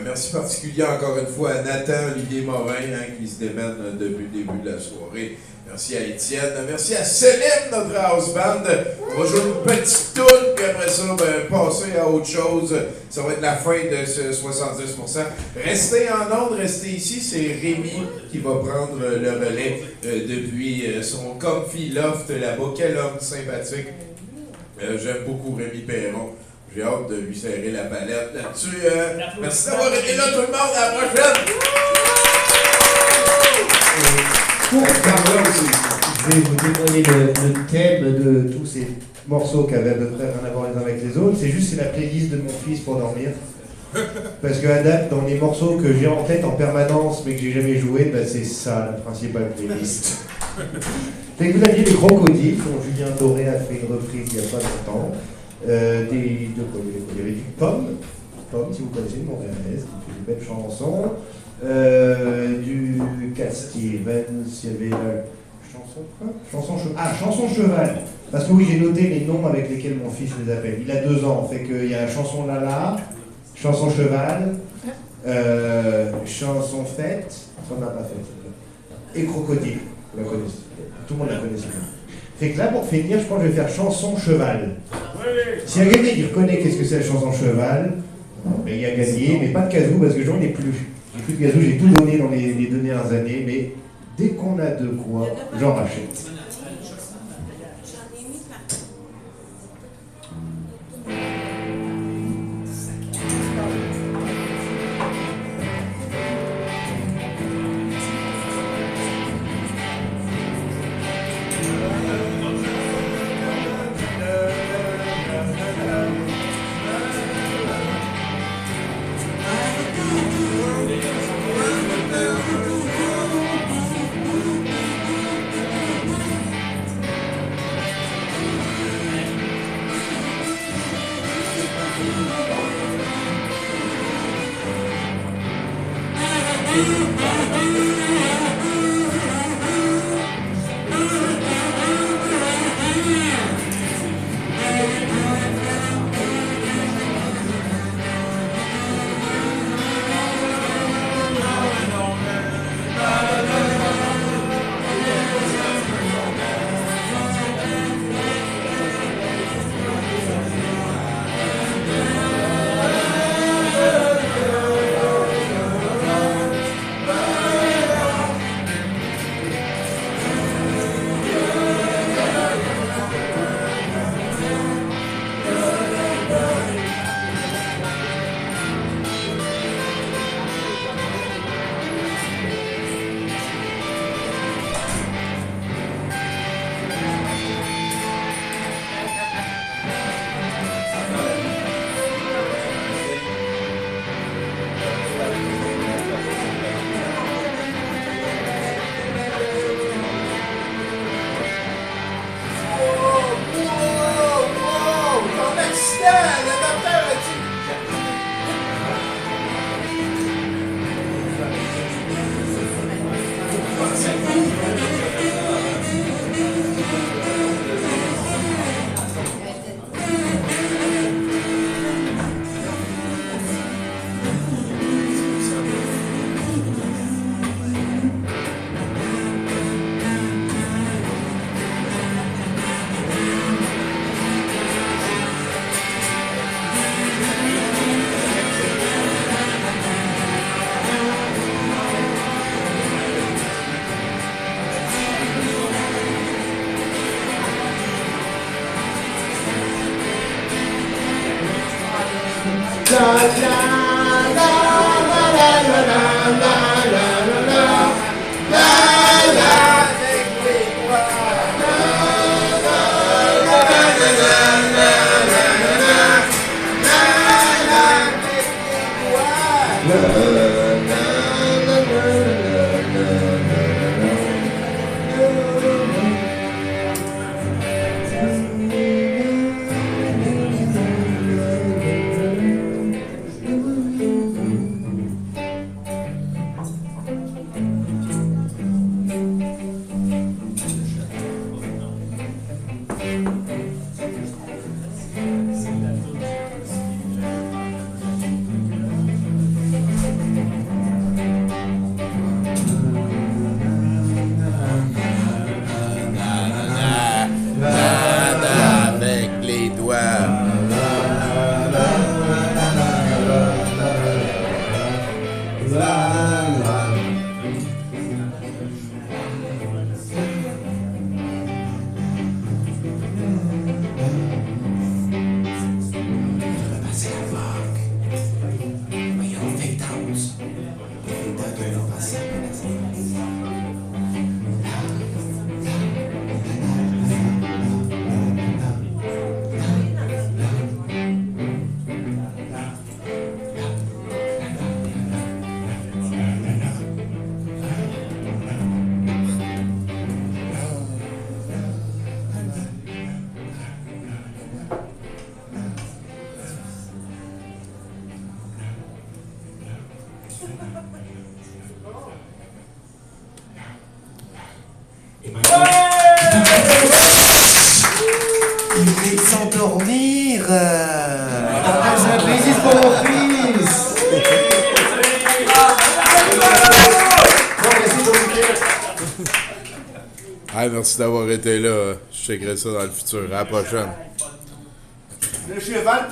Merci particulier encore une fois à Nathan Olivier Morin qui se démène depuis le début de la soirée. Merci à Étienne. Merci à Céline, notre house band. On va jouer une petite toune, puis après ça, passer à autre chose. Ça va être la fin de ce 70%. Restez en onde, restez ici. C'est Rémi qui va prendre le relais depuis son comfy loft là-bas. Quel homme sympathique. J'aime beaucoup Rémi Perron. J'ai hâte de lui serrer la palette là-dessus. Merci d'avoir été là, tout le monde. À la prochaine! Pour Carlos, je vais vous donner le thème de tous ces morceaux qui avaient à peu près rien à voir les uns avec les autres. C'est la playlist de mon fils pour dormir. Parce qu'à date, dans les morceaux que j'ai en tête en permanence mais que j'ai jamais joué, c'est ça la principale playlist. Fait que vous aviez les Crocodiles, dont Julien Doré a fait une reprise il n'y a pas longtemps. Il y avait du Pomme, si vous connaissez, de Montréalaise, qui fait une belle chanson. Du Cat Stevens, il y avait chanson cheval. Parce que oui, j'ai noté les noms avec lesquels mon fils les appelle. Il a 2 ans, fait qu'il y a chanson Lala, chanson cheval, chanson fête, qu'on n'a pas fait, et crocodile. Vous la connaissez, tout le monde la connaît. Fait que là, pour finir, je pense que je vais faire chanson cheval. Si il y a quelqu'un qui reconnaît qu'est-ce que c'est la chanson cheval, il y a gagné, mais pas de casou parce que j'en ai plus. J'ai plus de gazou, j'ai tout donné dans les dernières années, mais dès qu'on a de quoi, j'en rachète. Et maintenant... Il est de s'endormir. C'est un plaisir pour mon fils. Ah, merci d'avoir été là. Je checkerai ça dans le futur. À la prochaine. Le cheval